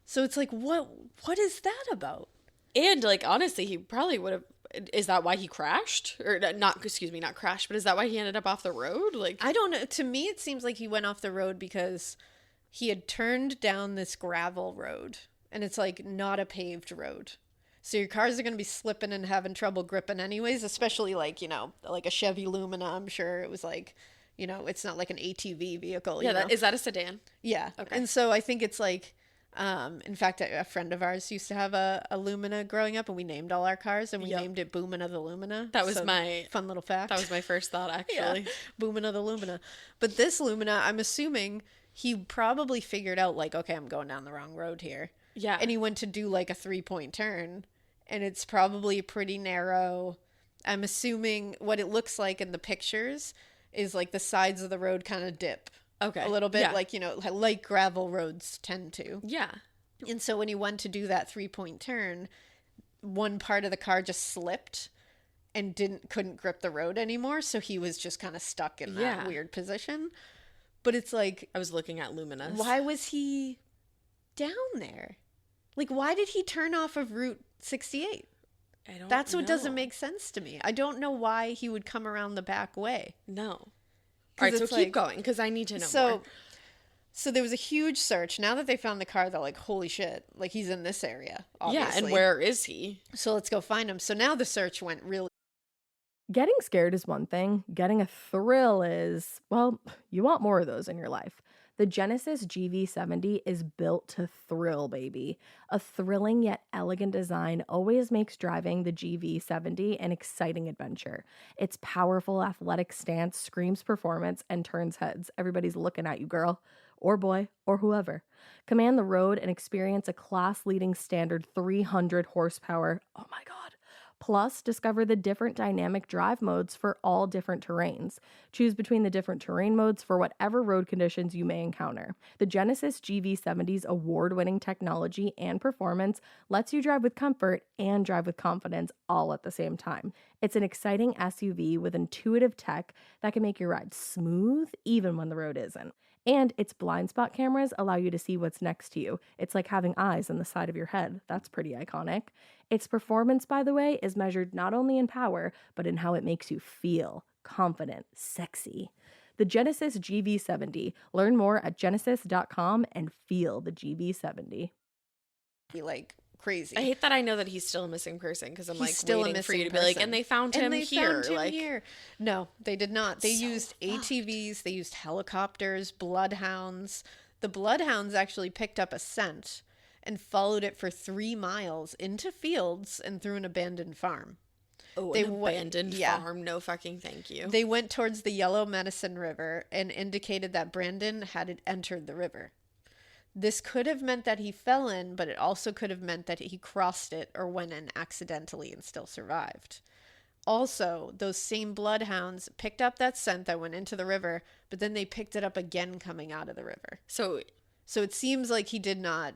So it's like, what is that about? And like, honestly, he probably would have. Is that why he crashed? Or not crashed, but is that why he ended up off the road? Like, I don't know. To me, it seems like he went off the road because he had turned down this gravel road, and it's like not a paved road. So your cars are going to be slipping and having trouble gripping anyways, especially like, like a Chevy Lumina. I'm sure it was like, it's not like an ATV vehicle. yeah, is that a sedan? Yeah. Okay. And so I think it's like, in fact, a friend of ours used to have a Lumina growing up, and we named all our cars, and we named it Boomina the Lumina. That was my fun little fact. That was my first thought, actually. Yeah. Boomina the Lumina. But this Lumina, I'm assuming he probably figured out like, okay, I'm going down the wrong road here. Yeah. And he went to do like a 3-point turn, and it's probably pretty narrow. I'm assuming what it looks like in the pictures is like the sides of the road kind of dip. Okay. A little bit, Yeah. like gravel roads tend to. Yeah. And so when he went to do that 3-point turn, one part of the car just slipped and couldn't grip the road anymore. So he was just kind of stuck in that weird position. But it's like, I was looking at Luminas. why was he down there? Like, why did he turn off of Route 68? That's what doesn't make sense to me. I don't know why he would come around the back way. No. All right, so keep going, because I need to know more. So there was a huge search. Now that they found the car, they're like, holy shit, like he's in this area, obviously. Yeah, and where is he? So let's go find him. So now the search went really... Getting scared is one thing. Getting a thrill is, well, you want more of those in your life. The Genesis GV70 is built to thrill, baby. A thrilling yet elegant design always makes driving the GV70 an exciting adventure. Its powerful athletic stance screams performance and turns heads. Everybody's looking at you, girl, or boy, or whoever. Command the road and experience a class-leading standard 300 horsepower. Oh my God. Plus, discover the different dynamic drive modes for all different terrains. Choose between the different terrain modes for whatever road conditions you may encounter. The Genesis GV70's award-winning technology and performance lets you drive with comfort and drive with confidence all at the same time. It's an exciting SUV with intuitive tech that can make your ride smooth even when the road isn't. And its blind spot cameras allow you to see what's next to you. It's like having eyes on the side of your head. That's pretty iconic. Its performance, by the way, is measured not only in power, but in how it makes you feel confident, sexy. The Genesis GV70. Learn more at genesis.com and feel the GV70. Like crazy. I hate that I know that he's still a missing person, because I'm He's like still waiting for you to be like, and they found him here. No, they did not. They So used fucked. ATVs, they used helicopters, bloodhounds. The bloodhounds actually picked up a scent and followed it for 3 miles into fields and through an abandoned farm. Oh, They an abandoned farm. No fucking thank you. They went towards the Yellow Medicine River and indicated that Brandon had entered the river. This could have meant that he fell in, but it also could have meant that he crossed it or went in accidentally and still survived. Also, those same bloodhounds picked up that scent that went into the river, but then they picked it up again coming out of the river. So it seems like he did not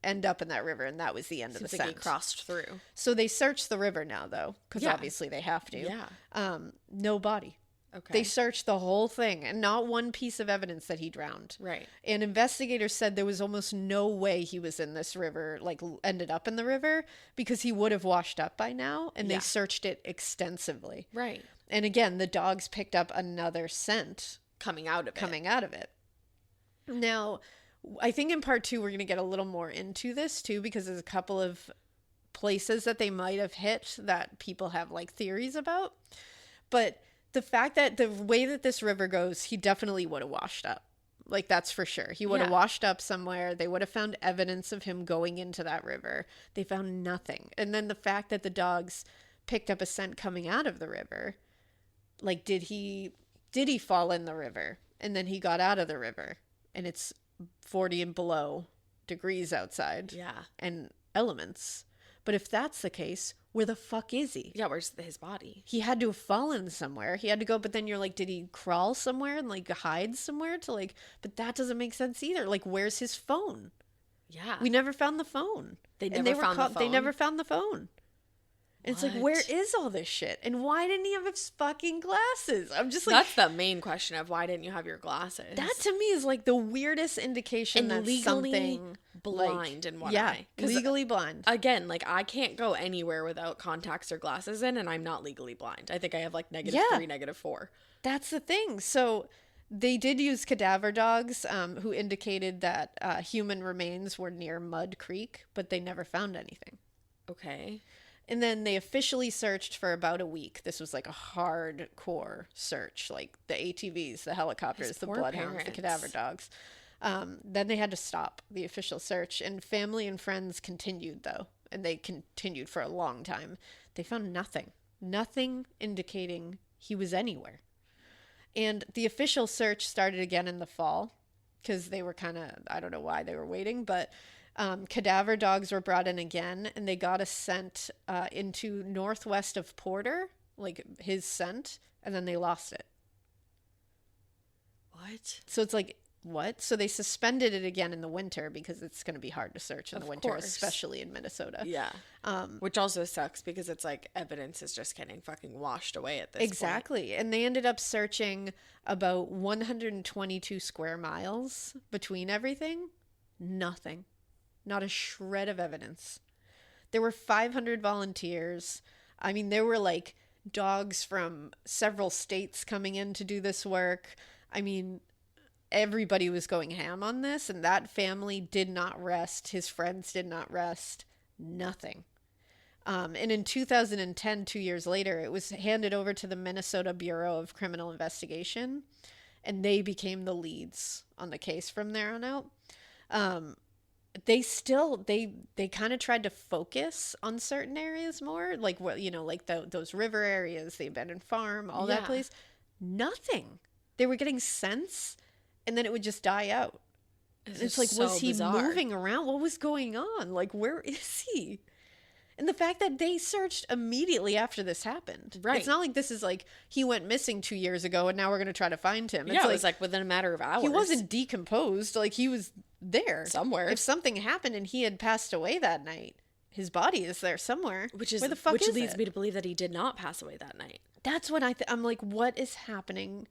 end up in that river, and that was the end of the seems like scent. he crossed through. So they searched the river now, though, because Yeah. obviously they have to. Yeah. No body. Okay. They searched the whole thing and not one piece of evidence that he drowned. Right. And investigators said there was almost no way he was in this river, like ended up in the river, because he would have washed up by now, and they searched it extensively. Right. And again, the dogs picked up another scent coming out of it. Now, I think in part 2 we're going to get a little more into this too, because there's a couple of places that they might have hit that people have like theories about. But the fact that the way that this river goes, he definitely would have washed up. Like, that's for sure. He would have washed up somewhere. They would have found evidence of him going into that river. They found nothing. And then the fact that the dogs picked up a scent coming out of the river, like, did he fall in the river and then he got out of the river and it's 40 and below degrees outside? Yeah. And elements. But if that's the case, where the fuck is he? Yeah, where's his body? He had to have fallen somewhere. He had to go, but then you're like, did he crawl somewhere and like hide somewhere to like, but that doesn't make sense either. Like, where's his phone? Yeah. We never found the phone. They never found the phone? They never found the phone. And it's like, What? where is all this shit? And why didn't he have his fucking glasses? I'm just like... That's the main question of why didn't you have your glasses? That to me is like the weirdest indication that legally something... blind in one eye. Legally blind. Again, like, I can't go anywhere without contacts or glasses in, and I'm not legally blind. I think I have like -3, -4. That's the thing. So they did use cadaver dogs who indicated that human remains were near Mud Creek, but they never found anything. Okay. And then they officially searched for about a week. This was like a hardcore search, like the ATVs, the helicopters, the bloodhounds, the cadaver dogs. Then they had to stop the official search, and family and friends continued, though, and they continued for a long time. They found nothing indicating he was anywhere. And the official search started again in the fall, because they were kind of, I don't know why they were waiting, but cadaver dogs were brought in again, and they got a scent into northwest of Porter, like his scent, and then they lost it. What? So it's like, what? So they suspended it again in the winter because it's going to be hard to search in the winter, especially in Minnesota. Yeah. Which also sucks because it's like evidence is just getting fucking washed away at this point. Exactly. And they ended up searching about 122 square miles between everything. Nothing. Not a shred of evidence. There were 500 volunteers. I mean, there were like dogs from several states coming in to do this work. I mean, everybody was going ham on this, and that family did not rest. His friends did not rest. Nothing. And in 2010, 2 years later, it was handed over to the Minnesota Bureau of Criminal Investigation, and they became the leads on the case from there on out. They kind of tried to focus on certain areas more, like what, you know, like those river areas, the abandoned farm, all that place. Nothing. They were getting scents, and then it would just die out. It's like, so was he bizarre. Moving around? What was going on? Like, where is he? And the fact that they searched immediately after this happened. Right. It's not like this is like he went missing 2 years ago and now we're going to try to find him. It's it was like within a matter of hours. He wasn't decomposed. Like, he was there. Somewhere. If something happened and he had passed away that night, his body is there somewhere. Where the fuck is it? Which leads me to believe that he did not pass away that night. That's what I'm like, what is happening?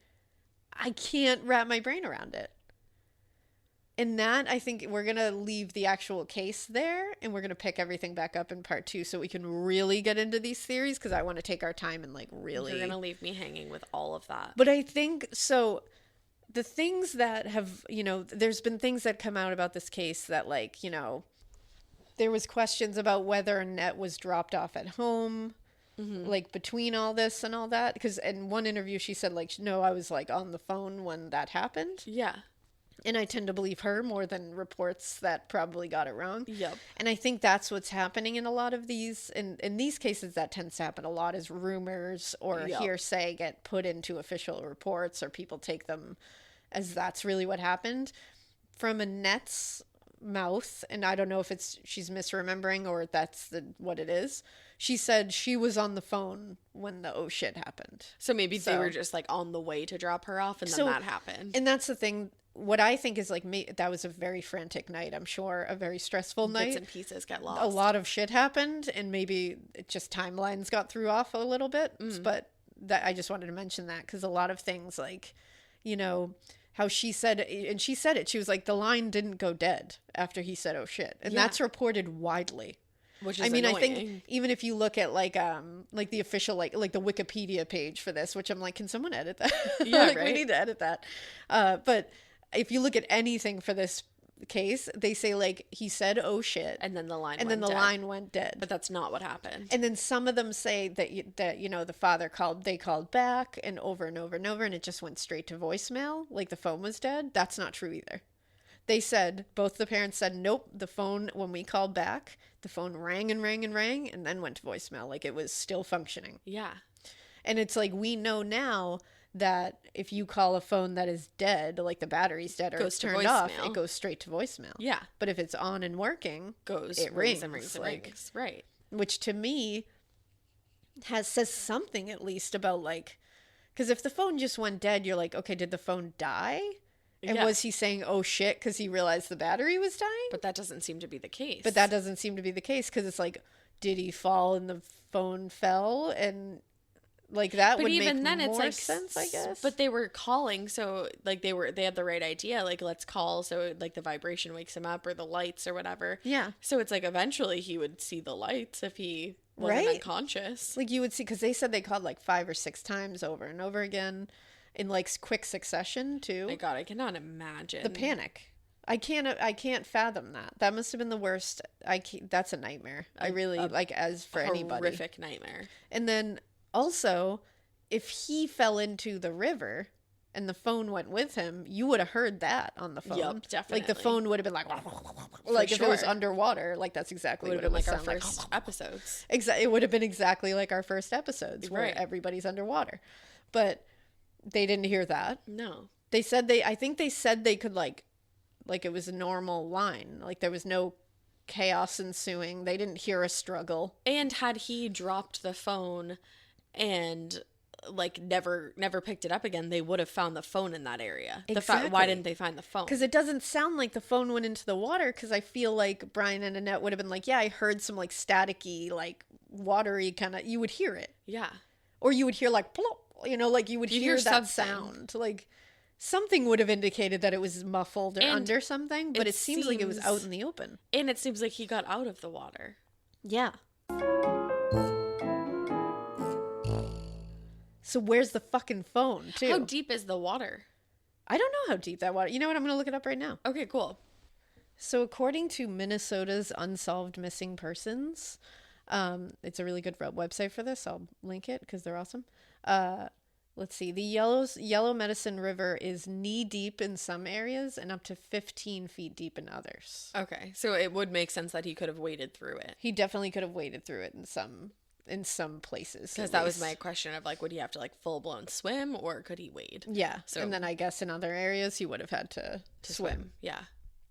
I can't wrap my brain around it. And that, I think we're going to leave the actual case there, and we're going to pick everything back up in part 2 so we can really get into these theories, because I want to take our time and like really... You're going to leave me hanging with all of that. But I think, so the things that have, you know, there's been things that come out about this case that, like, you know, there was questions about whether Annette was dropped off at home, like between all this and all that. Because in one interview she said, like, no, I was like on the phone when that happened. Yeah. And I tend to believe her more than reports that probably got it wrong. Yep. And I think that's what's happening in a lot of these. In these cases, that tends to happen a lot, is rumors or hearsay get put into official reports, or people take them as that's really what happened. From Annette's mouth, and I don't know if she's misremembering or that's what it is, she said she was on the phone when the shit happened. So maybe they were just like on the way to drop her off, and then that happened. And that's the thing. What I think is like, that was a very frantic night. I'm sure a very stressful night. Bits and pieces get lost. A lot of shit happened, and maybe it just timelines got threw off a little bit. But that I just wanted to mention that, because a lot of things, like, you know, how she said, and she said it, she was like, the line didn't go dead after he said, oh shit. And that's reported widely. Which is annoying. I think even if you look at like the official like the Wikipedia page for this, which I'm like, can someone edit that? Yeah, like, right. We need to edit that. But if you look at anything for this case, they say like he said oh shit, and then the line line went dead. But that's not what happened. And then some of them say that you know, the father called back and over and over and over, and it just went straight to voicemail, like the phone was dead. That's not true either. They said, both the parents said, nope, the phone, when we called back, the phone rang and rang and rang and then went to voicemail, like it was still functioning. Yeah. And it's like, we know now that if you call a phone that is dead, like the battery's dead or it's turned off, it goes straight to voicemail. Yeah. But if it's on and working, it rings and rings and rings. Right. Which to me says something at least about like, because if the phone just went dead, you're like, okay, did the phone die? And was he saying, oh shit, because he realized the battery was dying? But that doesn't seem to be the case. But that doesn't seem to be the case, because it's like, did he fall and the phone fell? And like that would make more sense, I guess. But they were calling, so like they had the right idea, like let's call, so like the vibration wakes him up, or the lights or whatever. Yeah. So it's like eventually he would see the lights if he wasn't unconscious. Like you would see, because they said they called like 5 or 6 times over and over again. In like quick succession too. My God, I cannot imagine the panic. I can't fathom that. That must have been the worst. That's a nightmare. I really like, as for anybody, horrific nightmare. And then also, if he fell into the river and the phone went with him, you would have heard that on the phone. Yep, definitely. Like the phone would have been like if it was underwater, like that's exactly what it would have been like our first episodes. Exactly, it would have been exactly like our first episodes where everybody's underwater, but. They didn't hear that. No. They said I think they said they could like it was a normal line. Like there was no chaos ensuing. They didn't hear a struggle. And had he dropped the phone and like never picked it up again, they would have found the phone in that area. Exactly. Why didn't they find the phone? Because it doesn't sound like the phone went into the water, because I feel like Brian and Annette would have been like, yeah, I heard some like staticky, like watery kind of, you would hear it. Yeah. Or you would hear like plop. You know, like you would hear that sound. Like something would have indicated that it was muffled or under something, but it seems like it was out in the open. And it seems like he got out of the water. Yeah. So where's the fucking phone, too? How deep is the water? I don't know how deep that water. You know what? I'm going to look it up right now. Okay, cool. So according to Minnesota's Unsolved Missing Persons, it's a really good website for this. I'll link it because they're awesome. Let's see. The Yellow Medicine River is knee deep in some areas and up to 15 feet deep in others. Okay, so it would make sense that he could have waded through it. He definitely could have waded through it in some places. Because that was my question of like, would he have to like full blown swim, or could he wade? Yeah. So, and then I guess in other areas he would have had to swim. Yeah.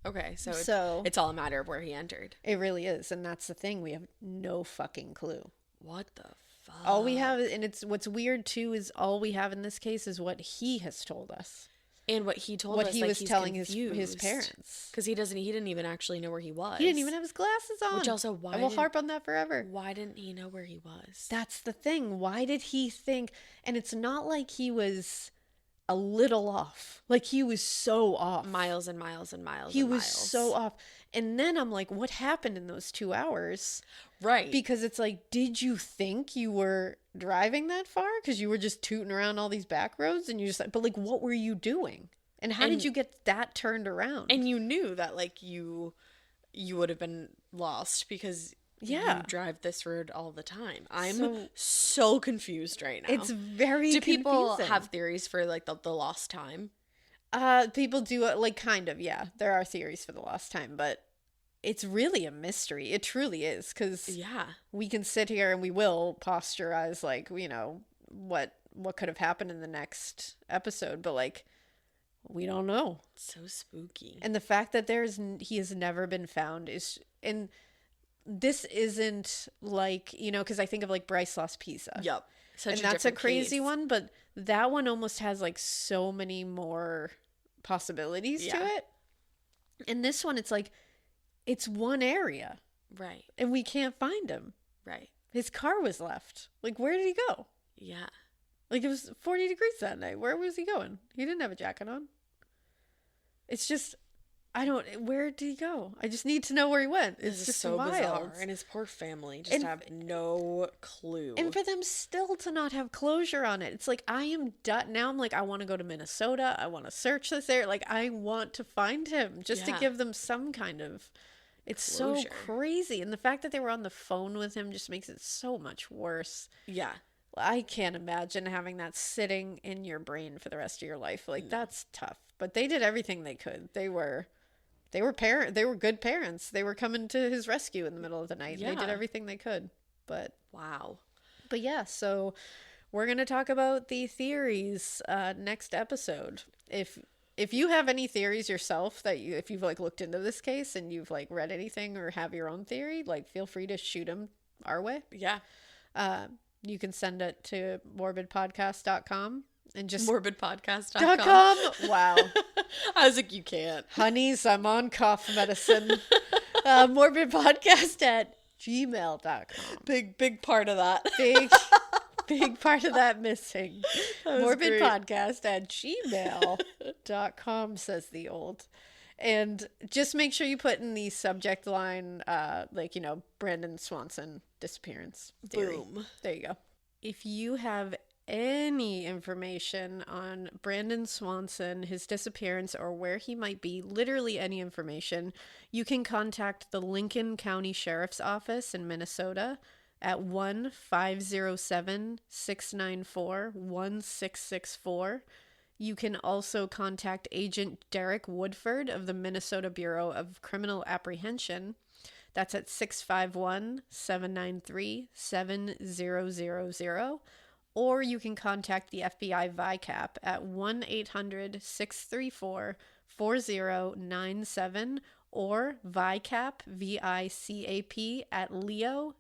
Okay, so it's all a matter of where he entered. It really is, and that's the thing. We have no fucking clue. What the fuck? All we have, and it's what's weird too, is all we have in this case is what he has told us. And what he told us, what he was telling his parents. Because he didn't even actually know where he was. He didn't even have his glasses on. Which also, why? I will harp on that forever. Why didn't he know where he was? That's the thing. Why did he think? And it's not like he was a little off. Like he was so off. Miles and miles and miles. He was so off. And then I'm like, what happened in those 2 hours? Right. Because it's like, did you think you were driving that far? Because you were just tooting around all these back roads and you just like, but like, what were you doing? And how did you get that turned around? And you knew that like you would have been lost because you drive this road all the time. I'm so confused right now. It's very Do confusing. People have theories for like the lost time? People do it, like, kind of, yeah. There are theories for the lost time, but it's really a mystery. It truly is, because we can sit here and we will posturize, like, you know, what could have happened in the next episode, but like, we don't know. It's so spooky. And the fact that he has never been found is, and this isn't like, you know, because I think of like Bryce Lost Pizza. Yep. And that's a crazy one, but that one almost has like so many more possibilities to it. And this one, it's like, it's one area. Right. And we can't find him. Right. His car was left. Like, where did he go? Yeah. Like, it was 40 degrees that night. Where was he going? He didn't have a jacket on. It's just, where did he go? I just need to know where he went. It's just so wild. Bizarre. And his poor family just have no clue. And for them still to not have closure on it. It's like, I am done. Now I'm like, I want to go to Minnesota. I want to search this area. Like, I want to find him just to give them some kind of, it's closure. So crazy. And the fact that they were on the phone with him just makes it so much worse. Yeah. I can't imagine having that sitting in your brain for the rest of your life. Like, that's tough. But they did everything they could. They were good parents. They were coming to his rescue in the middle of the night. Yeah. They did everything they could. But wow. But yeah, so we're going to talk about the theories next episode. If you have any theories yourself if you've like looked into this case and you've like read anything or have your own theory, like feel free to shoot them our way. Yeah. You can send it to morbidpodcast.com and just morbidpodcast.com. Wow. I was like, you can't. Honeys, I'm on cough medicine. morbidpodcast@gmail.com. Big part of that. Big part of that missing. Morbidpodcast@gmail.com, says the old. And just make sure you put in the subject line, Brandon Swanson disappearance theory. Boom. There you go. If you have any information on Brandon Swanson, his disappearance, or where he might be, literally any information, you can contact the Lincoln County Sheriff's Office in Minnesota at 1-507-694-1664. You can also contact Agent Derek Woodford of the Minnesota Bureau of Criminal Apprehension. That's at 651-793-7000. Or you can contact the FBI ViCap at 1-800-634-4097 or ViCap, ViCap, at leo.gov.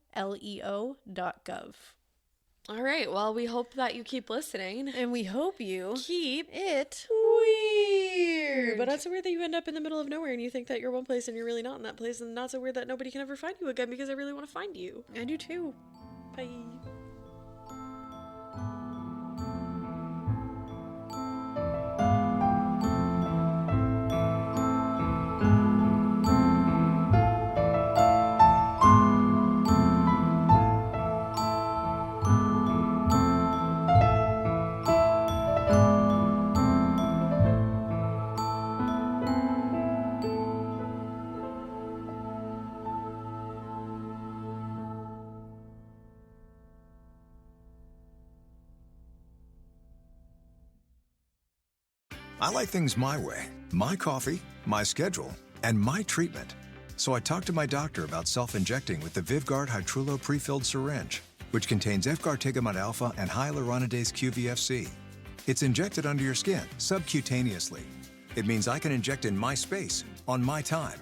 All right. Well, we hope that you keep listening. And we hope you keep it weird. But not so weird that you end up in the middle of nowhere and you think that you're one place and you're really not in that place. And not so weird that nobody can ever find you again, because I really want to find you. I do too. Bye. I like things my way, my coffee, my schedule, and my treatment. So I talked to my doctor about self-injecting with the VivGuard Hytrulo pre-filled syringe, which contains efgartigimod alpha and hyaluronidase QVFC. It's injected under your skin, subcutaneously. It means I can inject in my space, on my time.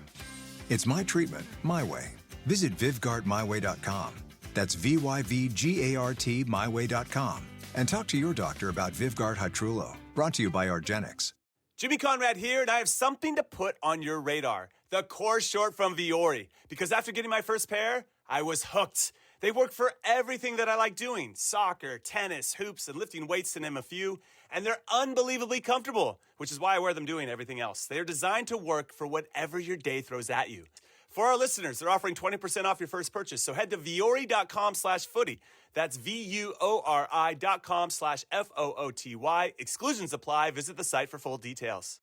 It's my treatment, my way. Visit VivGuardMyWay.com. That's VYVGART myway.com. And talk to your doctor about VivGuard Hytrulo. Brought to you by Argenix. Jimmy Conrad here, and I have something to put on your radar. The core short from Veered. Because after getting my first pair, I was hooked. They work for everything that I like doing. Soccer, tennis, hoops, and lifting weights, to name a few. And they're unbelievably comfortable, which is why I wear them doing everything else. They are designed to work for whatever your day throws at you. For our listeners, they're offering 20% off your first purchase. So head to Vuori.com/footy. That's VUORI.com/FOOTY. Exclusions apply. Visit the site for full details.